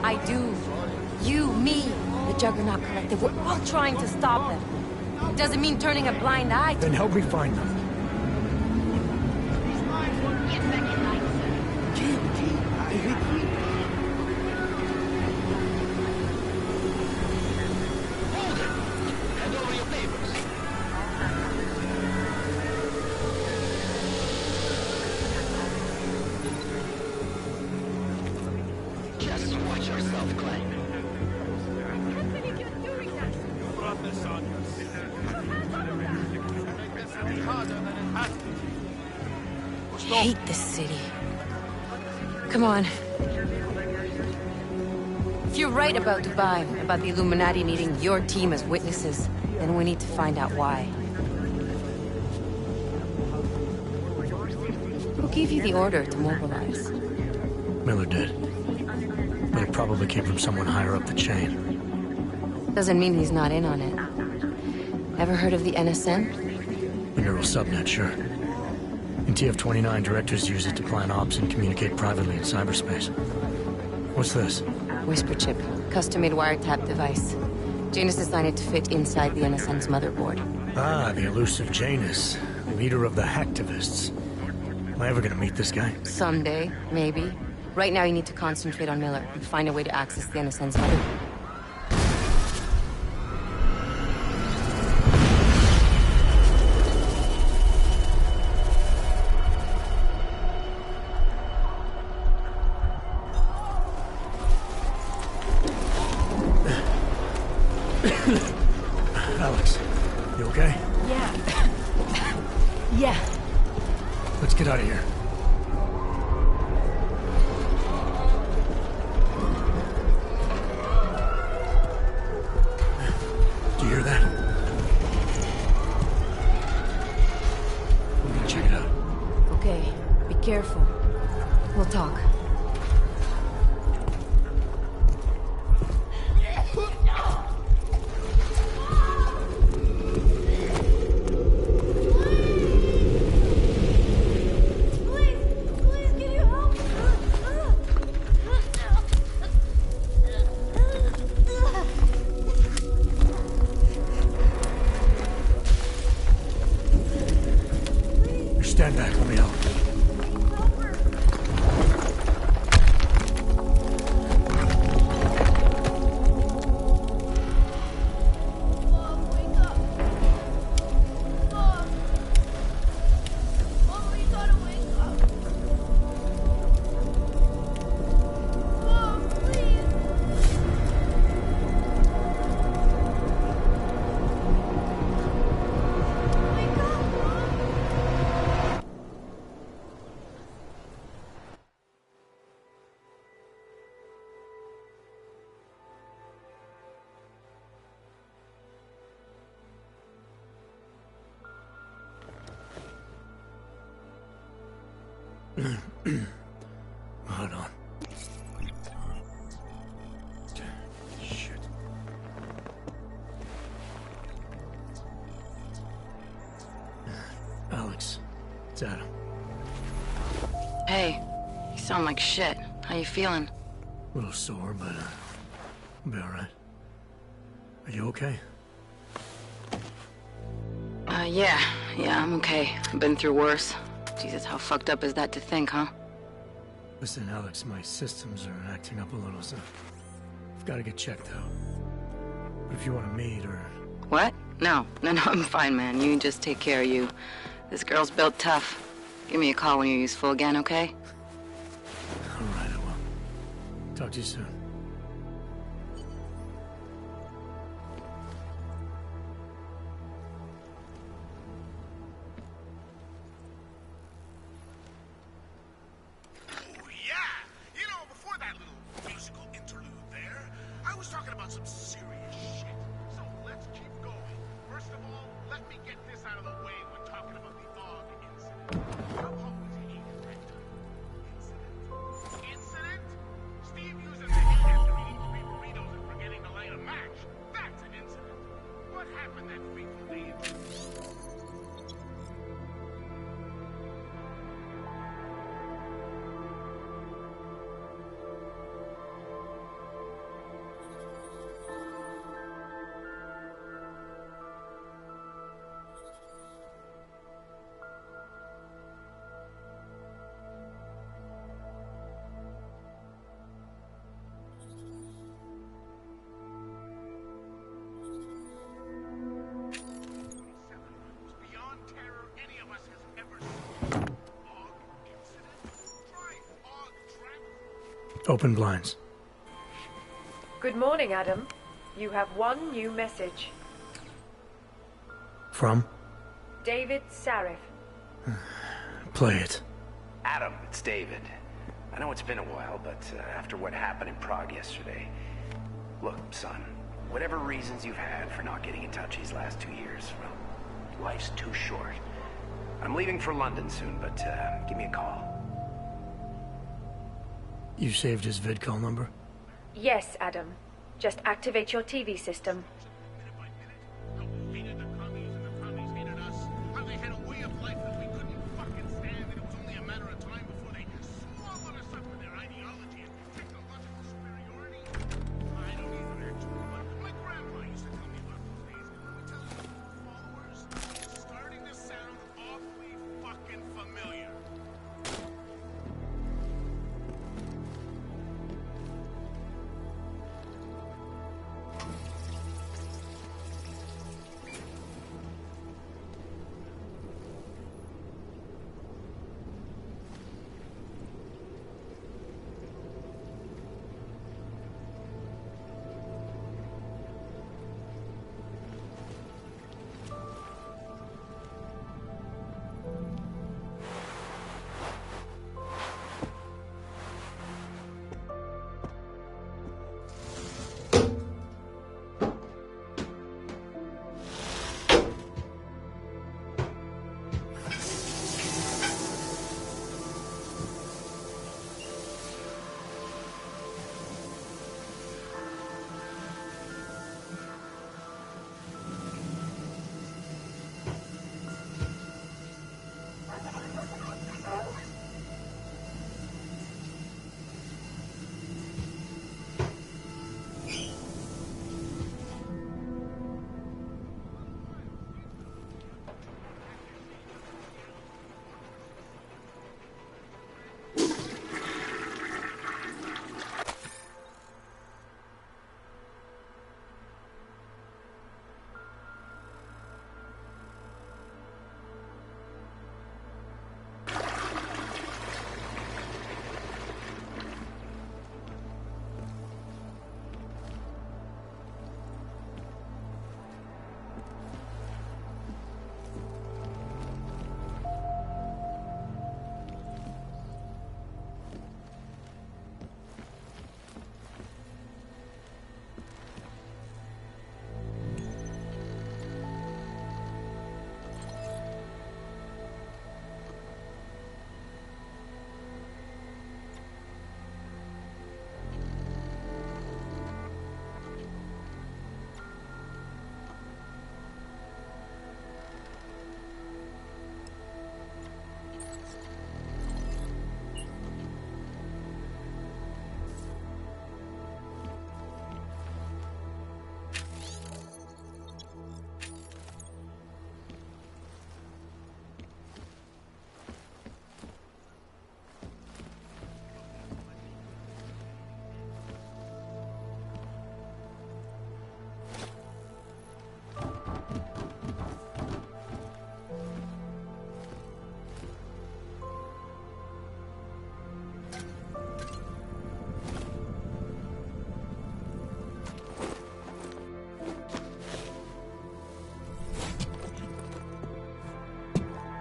I do. You, me, the Juggernaut Collective, we're all trying to stop them. It doesn't mean turning a blind eye to Then help me find them. I hate this city. Come on. If you're right about Dubai, about the Illuminati needing your team as witnesses, then we need to find out why. Who gave you the order to mobilize? Miller did. But it probably came from someone higher up the chain. Doesn't mean he's not in on it. Ever heard of the NSN? The neural subnet, sure. In TF-29, directors use it to plan ops and communicate privately in cyberspace. What's this? Whisper chip. Custom-made wiretap device. Janus designed it to fit inside the NSN's motherboard. Ah, the elusive Janus. Leader of the hacktivists. Am I ever gonna meet this guy? Someday, maybe. Right now you need to concentrate on Miller and find a way to access the NSN's motherboard. Alex, you okay? Yeah. Yeah. Let's get out of here. Do you hear that? We're gonna check it out. Okay, be careful. We'll talk. Stand back, let me help. Hold on. Shit. Alex, it's Adam. Hey, you sound like shit. How you feeling? A little sore, but I'll be alright. Are you okay? Yeah, I'm okay. I've been through worse. Jesus, how fucked up is that to think, huh? Listen, Alex, my systems are acting up a little, so I've got to get checked out. But if you want to meet or... What? No, I'm fine, man. You just take care of you. This girl's built tough. Give me a call when you're useful again, okay? All right, I will. Talk to you soon. Open blinds. Good morning, Adam. You have one new message. From? David Sarif. Play it. Adam, it's David. I know it's been a while, but after what happened in Prague yesterday... Look, son, whatever reasons you've had for not getting in touch these last 2 years, well, life's too short. I'm leaving for London soon, but give me a call. You saved his vidcall number? Yes, Adam. Just activate your TV system.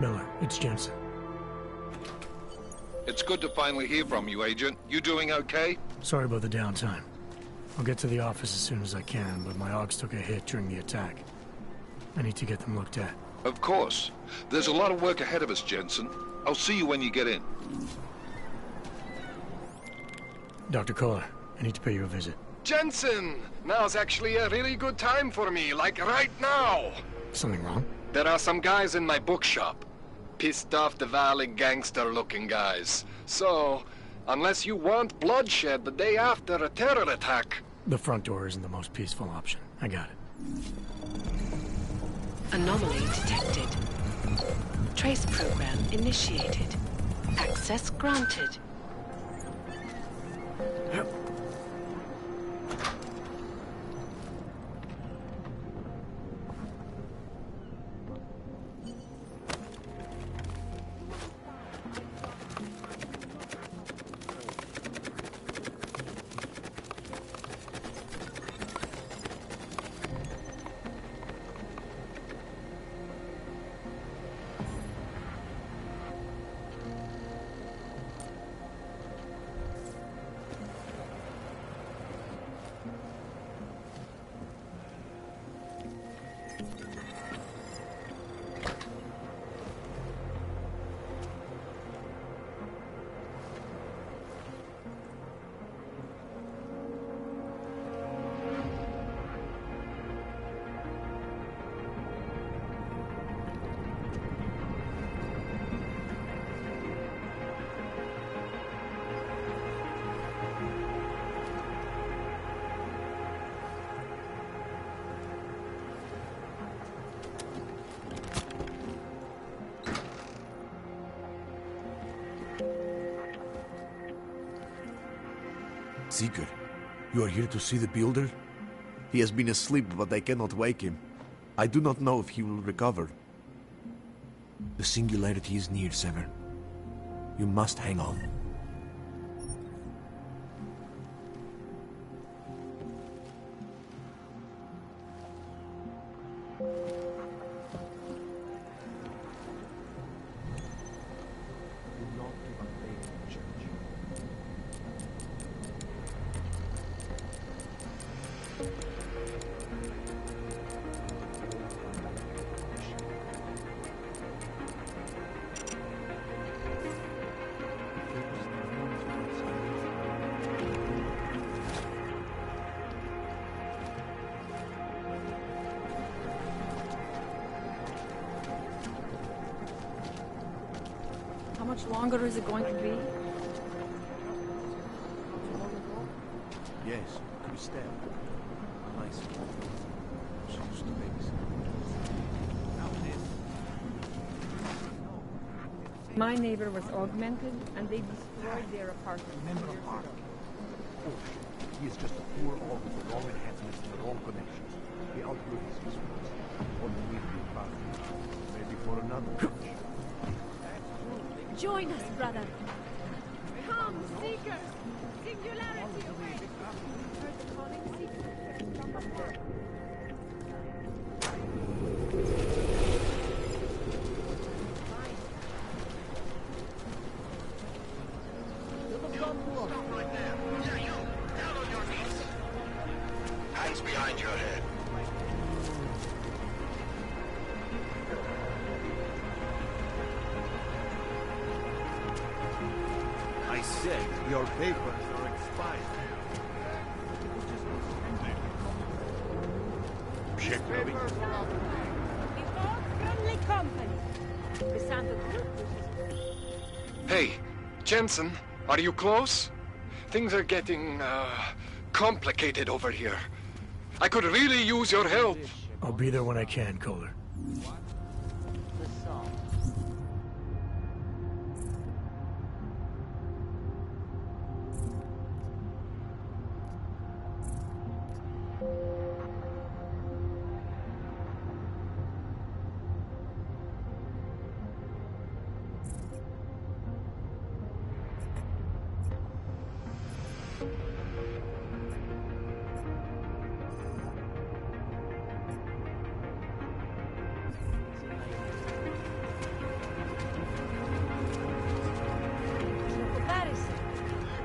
Miller, it's Jensen. It's good to finally hear from you, Agent. You doing okay? Sorry about the downtime. I'll get to the office as soon as I can, but my AUGs took a hit during the attack. I need to get them looked at. Of course. There's a lot of work ahead of us, Jensen. I'll see you when you get in. Dr. Kohler, I need to pay you a visit. Jensen! Now's actually a really good time for me, like right now! Something wrong? There are some guys in my bookshop. Pissed off the Valley gangster-looking guys. So, unless you want bloodshed the day after a terror attack... The front door isn't the most peaceful option. I got it. Anomaly detected. Trace program initiated. Access granted. Seeker, you are here to see the builder? He has been asleep, but I cannot wake him. I do not know if he will recover. The singularity is near, Sever. You must hang on. How much longer is it going to be? Yes, Christelle. Nice. She used to babysit. My neighbor was augmented, and they destroyed their apartment. Remember a park? Oh, he is just a poor org with wrong enhancements and the wrong connections. He outgrew his resources. Or we will be proud. Maybe for another. Join us, brother. Come, seekers! Singularity away! Heard the calling seekers from above. Stop right there. Yeah, you! Down on your knees! Hands behind your head. I said your papers are expired. Check Before friendly company. The sound of Hey, Jensen, are you close? Things are getting, complicated over here. I could really use your help. I'll be there when I can, Kohler.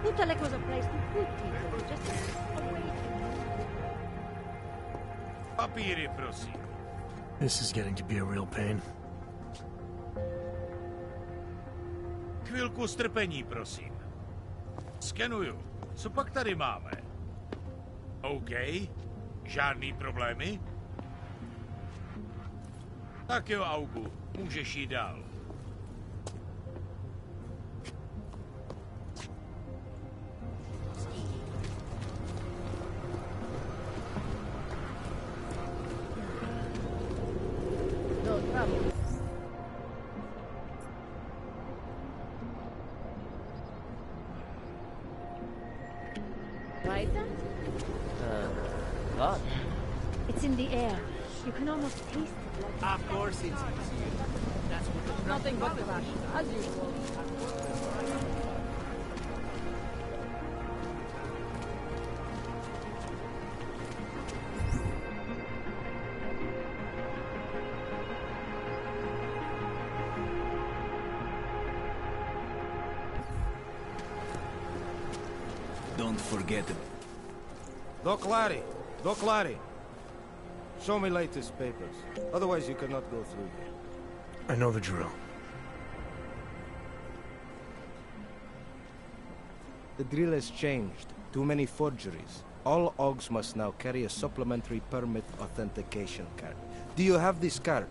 Tutte le cose presto, tutti, just away. Papíry, prosím. This is getting to be a real pain. Chvilku strpení, prosím. Skenuju. Co pak tady máme? OK. Žádný problémy? Tak jo, Augu. Můžeš jít dál. Right then? What? It's in the air. You can almost taste it. Like of course it's easier. That's what the nothing but the rush, as usual. Don't forget it. Doc Larry. Show me latest papers. Otherwise you cannot go through here. I know the drill. The drill has changed. Too many forgeries. All OGs must now carry a supplementary permit authentication card. Do you have this card?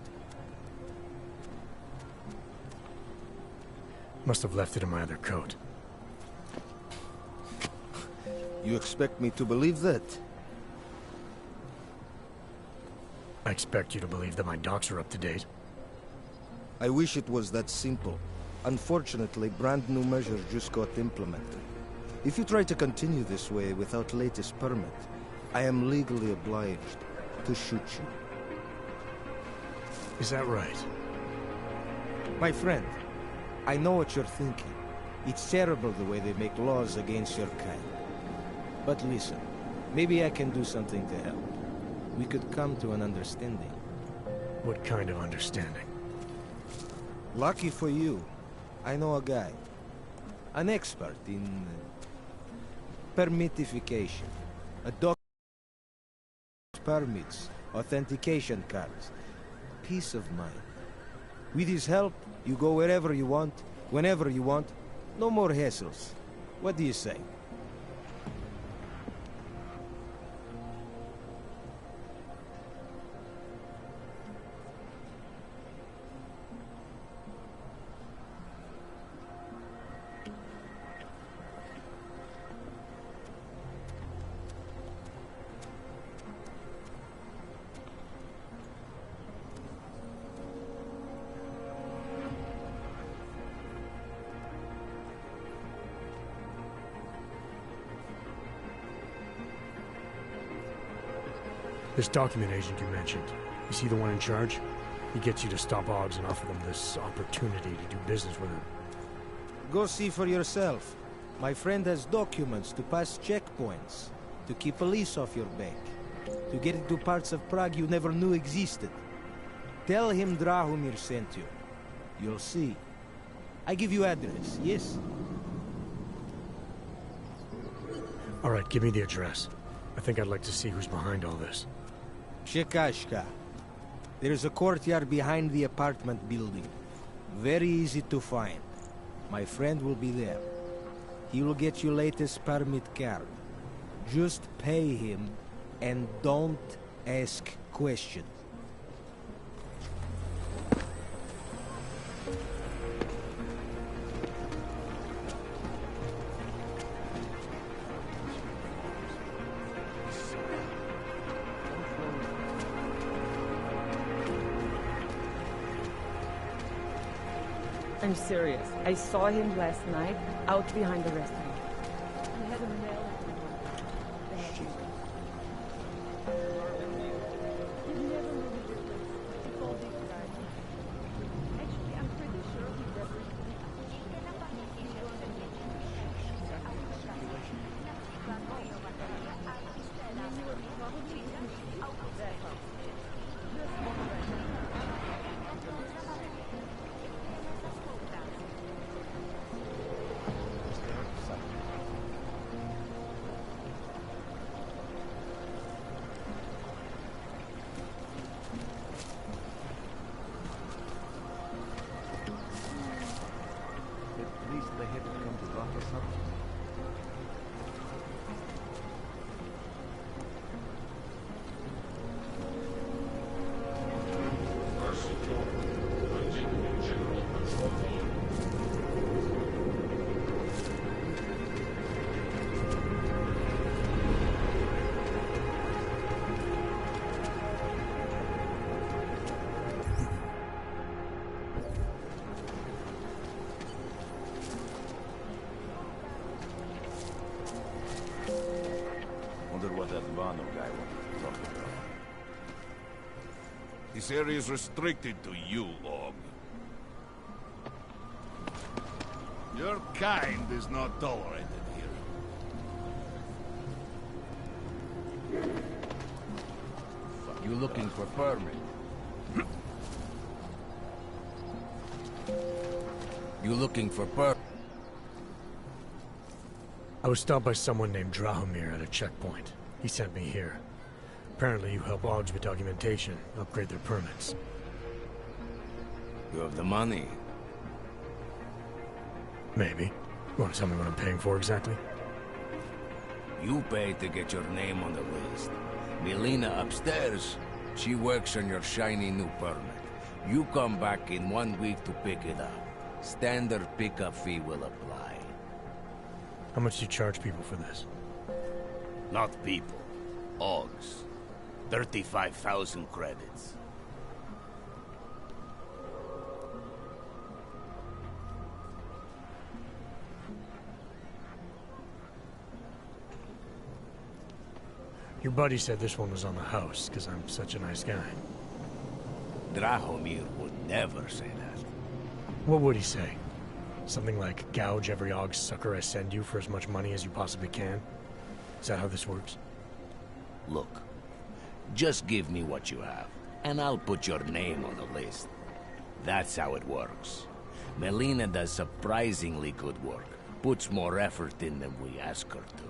Must have left it in my other coat. You expect me to believe that? I expect you to believe that my docs are up to date. I wish it was that simple. Unfortunately, brand new measures just got implemented. If you try to continue this way without latest permit, I am legally obliged to shoot you. Is that right? My friend, I know what you're thinking. It's terrible the way they make laws against your kind. But listen, maybe I can do something to help. We could come to an understanding. What kind of understanding? Lucky for you, I know a guy. An expert in permitification. A permits, authentication cards. Peace of mind. With his help, you go wherever you want, whenever you want. No more hassles. What do you say? This document agent you mentioned, is he the one in charge? He gets you to stop Oggs and offer them this opportunity to do business with him. Go see for yourself. My friend has documents to pass checkpoints, to keep police off your back, to get into parts of Prague you never knew existed. Tell him Drahomir sent you. You'll see. I give you address, yes? All right, give me the address. I think I'd like to see who's behind all this. Shekashka. There's a courtyard behind the apartment building. Very easy to find. My friend will be there. He will get you latest permit card. Just pay him and don't ask questions. I'm serious. I saw him last night out behind the restaurant. He had a nail This area is restricted to you, Ogg. Your kind is not tolerated here. You looking for permit? You looking for permit? I was stopped by someone named Drahomir at a checkpoint. He sent me here. Apparently you help Oggs with documentation, upgrade their permits. You have the money? Maybe. You want to tell me what I'm paying for exactly? You pay to get your name on the list. Milena upstairs, she works on your shiny new permit. You come back in 1 week to pick it up. Standard pickup fee will apply. How much do you charge people for this? Not people. Oggs. 35,000 credits. Your buddy said this one was on the house, because I'm such a nice guy. Drahomir would never say that. What would he say? Something like, gouge every og sucker I send you for as much money as you possibly can? Is that how this works? Look, just give me what you have, and I'll put your name on the list. That's how it works. Melina does surprisingly good work. Puts more effort in than we ask her to.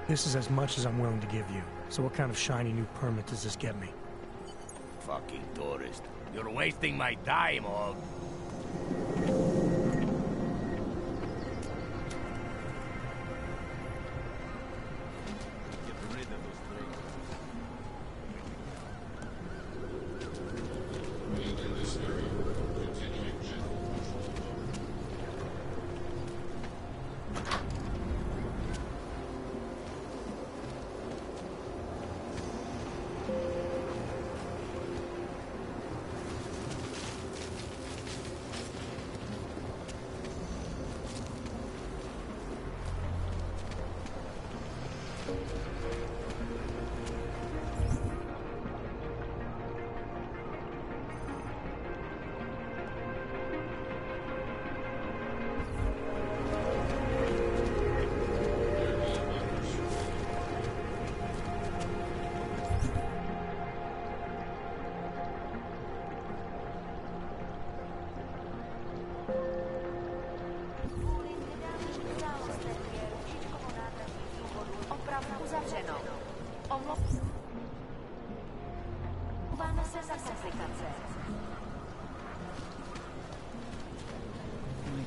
This is as much as I'm willing to give you. So what kind of shiny new permit does this get me? Fucking tourist. You're wasting my time, Og.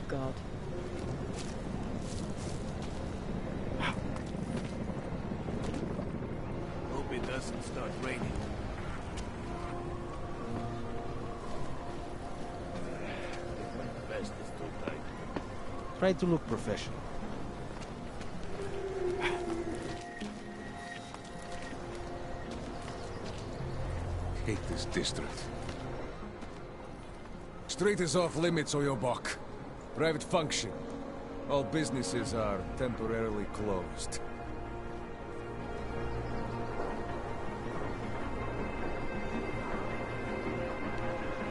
God. Hope it doesn't start raining. My vest is too tight. Try to look professional. Hate this district. Street is off limits, Oyobok. Private function. All businesses are temporarily closed.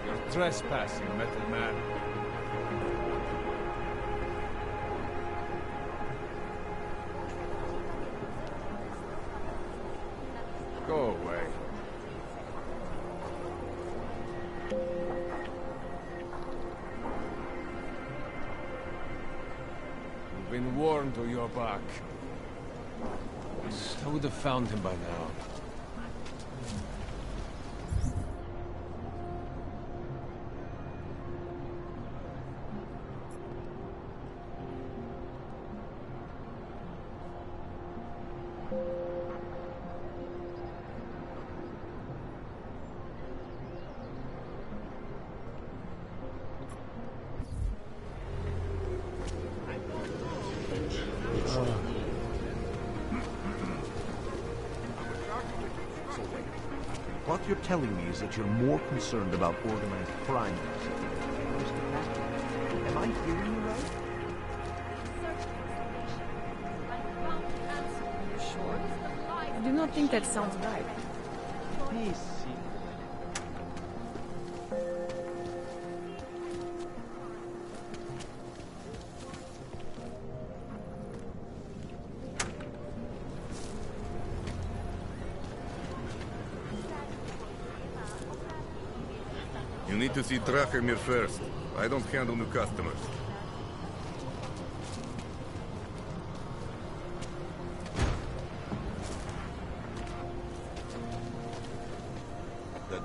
You're trespassing, metal man. Go away. Been warned to your back. I would have found him by now. What you're telling me is that you're more concerned about organized crime than am I hearing you right? I do not think that sounds right. You need to see Drahomir first. I don't handle new customers.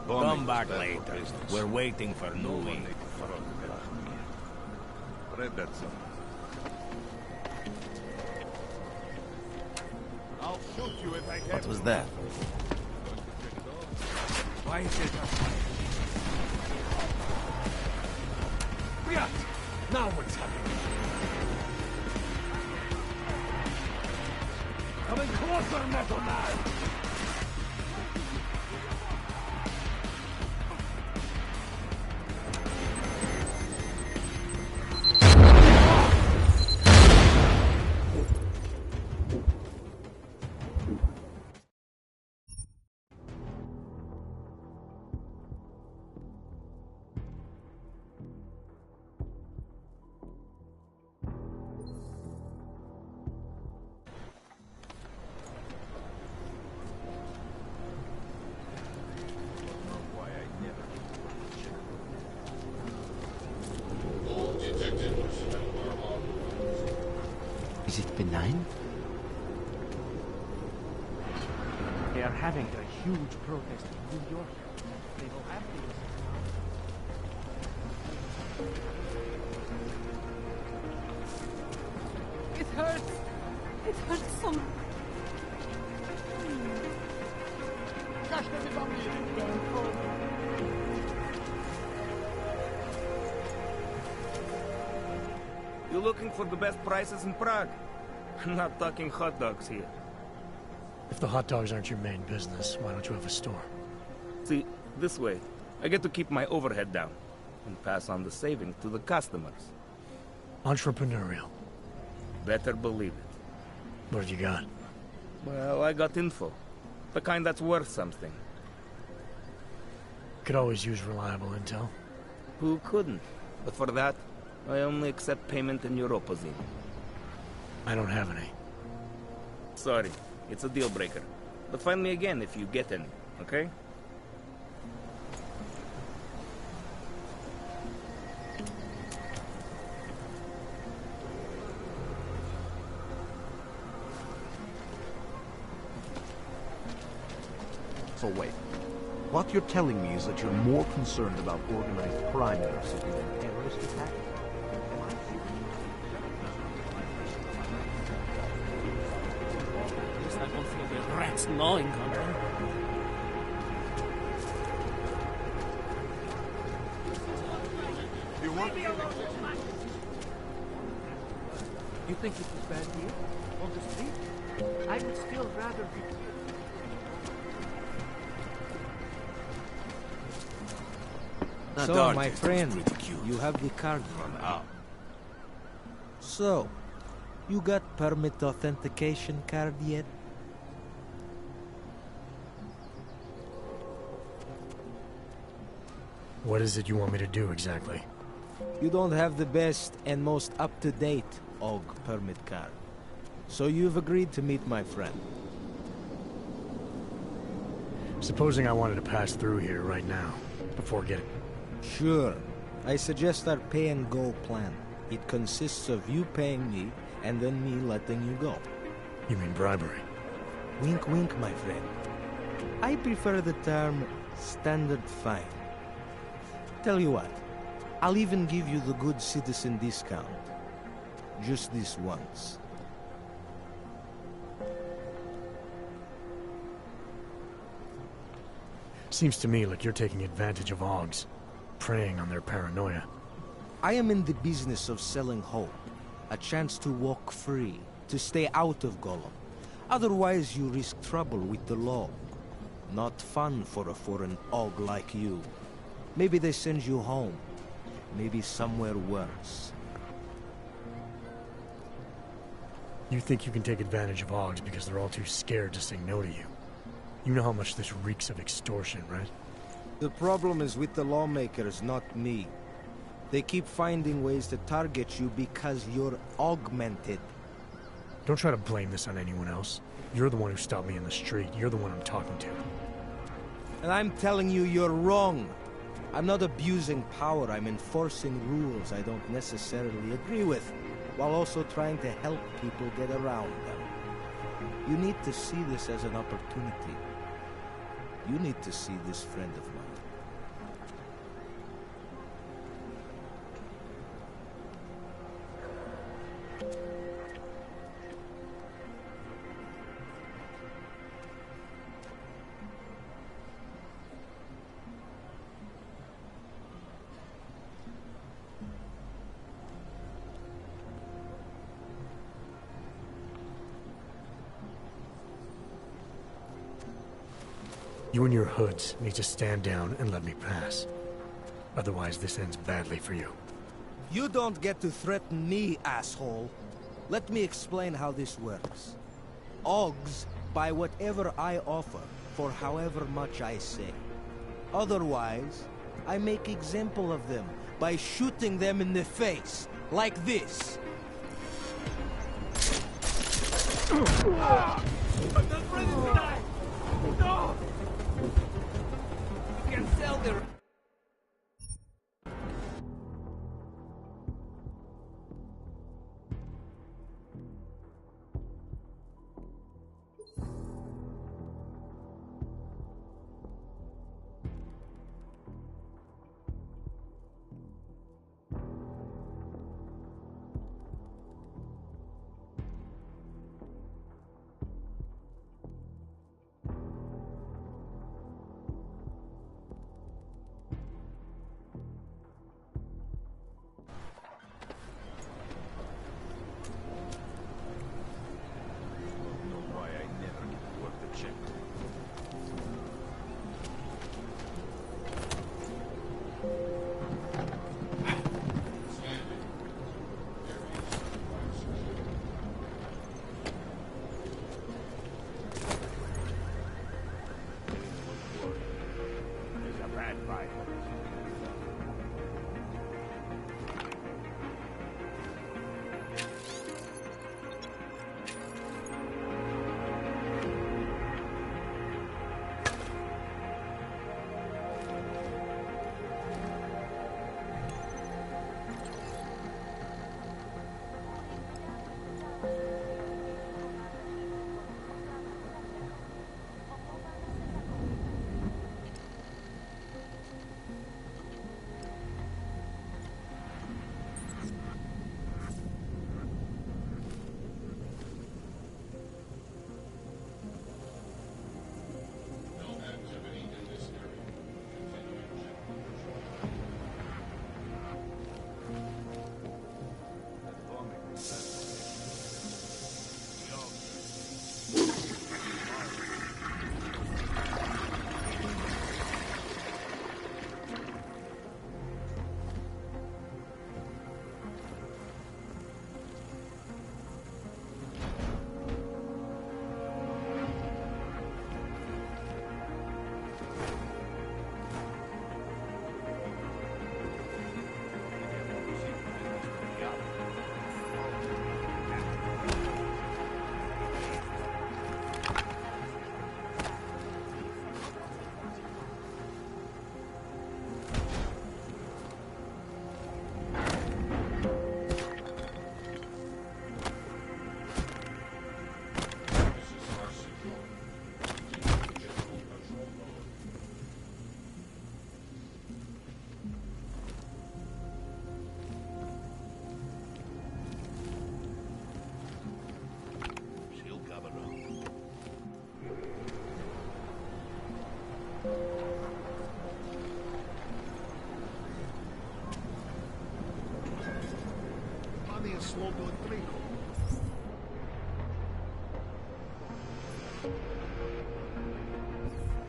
Come back later. We're waiting for Nui. Read that song. I'll shoot you if I can. What was that? Why is it? Now what's happening? Coming closer, Metal Man! Is it benign? They are having a huge protest in New York. They will have to... It hurts. It hurts so much. You looking for the best prices in Prague? I'm not talking hot dogs here. If the hot dogs aren't your main business, why don't you have a store? See, this way, I get to keep my overhead down and pass on the savings to the customers. Entrepreneurial. Better believe it. What have you got? Well, I got info. The kind that's worth something. Could always use reliable intel. Who couldn't? But for that, I only accept payment in Europozine. I don't have any. Sorry, it's a deal breaker. But find me again if you get any, okay? So wait, what you're telling me is that you're more concerned about organized crime in our city than terrorist attacks? I don't feel the rats gnawing on them. You think it was bad here? On the street? I would still rather be... So, my friend, you have the card. So, you got permit authentication card yet? What is it you want me to do exactly? You don't have the best and most up-to-date OG permit card. So you've agreed to meet my friend. Supposing I wanted to pass through here right now, before getting... Sure. I suggest our pay-and-go plan. It consists of you paying me, and then me letting you go. You mean bribery? Wink, wink, my friend. I prefer the term standard fine. Tell you what, I'll even give you the good citizen discount. Just this once. Seems to me like you're taking advantage of OGs, preying on their paranoia. I am in the business of selling hope. A chance to walk free, to stay out of Gollum. Otherwise you risk trouble with the law. Not fun for a foreign OG like you. Maybe they send you home. Maybe somewhere worse. You think you can take advantage of OGs because they're all too scared to say no to you. You know how much this reeks of extortion, right? The problem is with the lawmakers, not me. They keep finding ways to target you because you're augmented. Don't try to blame this on anyone else. You're the one who stopped me in the street. You're the one I'm talking to. And I'm telling you, you're wrong. I'm not abusing power. I'm enforcing rules I don't necessarily agree with, while also trying to help people get around them. You need to see this as an opportunity. You need to see this friend of mine. You and your hoods need to stand down and let me pass. Otherwise, this ends badly for you. You don't get to threaten me, asshole. Let me explain how this works. Ogs buy whatever I offer for however much I say. Otherwise, I make example of them by shooting them in the face, like this. I'm not ready to die! No! You can sell the...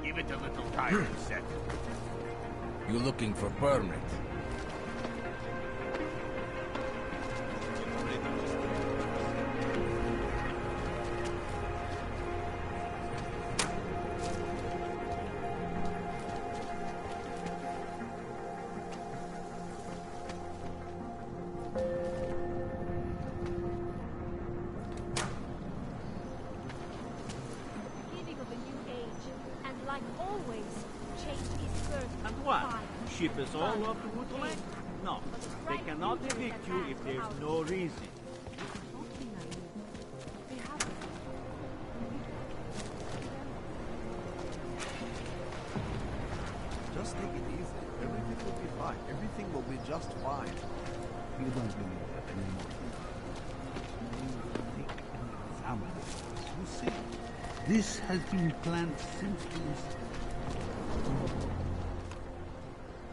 Give it a little time to set. You looking for permit? Ship us all off to Woodland? No, they cannot evict you if there's no reason. Just take it easy. Everything will be fine. Everything will be just fine. You don't believe that anymore. You think and examine it. You see, this has been planned since the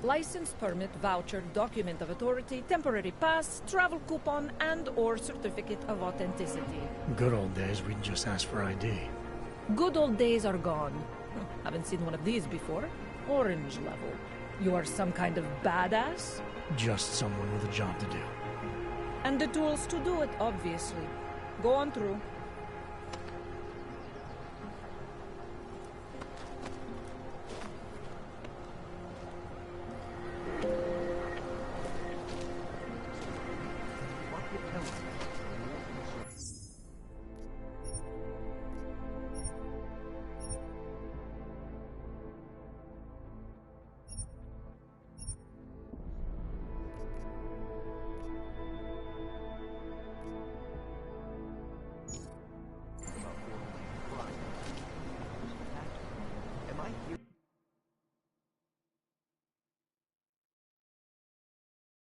License, permit, voucher, document of authority, temporary pass, travel coupon, and/or certificate of authenticity. Good old days, we'd just ask for ID. Good old days are gone. Haven't seen one of these before. Orange level. You are some kind of badass? Just someone with a job to do. And the tools to do it, obviously. Go on through. Am I here?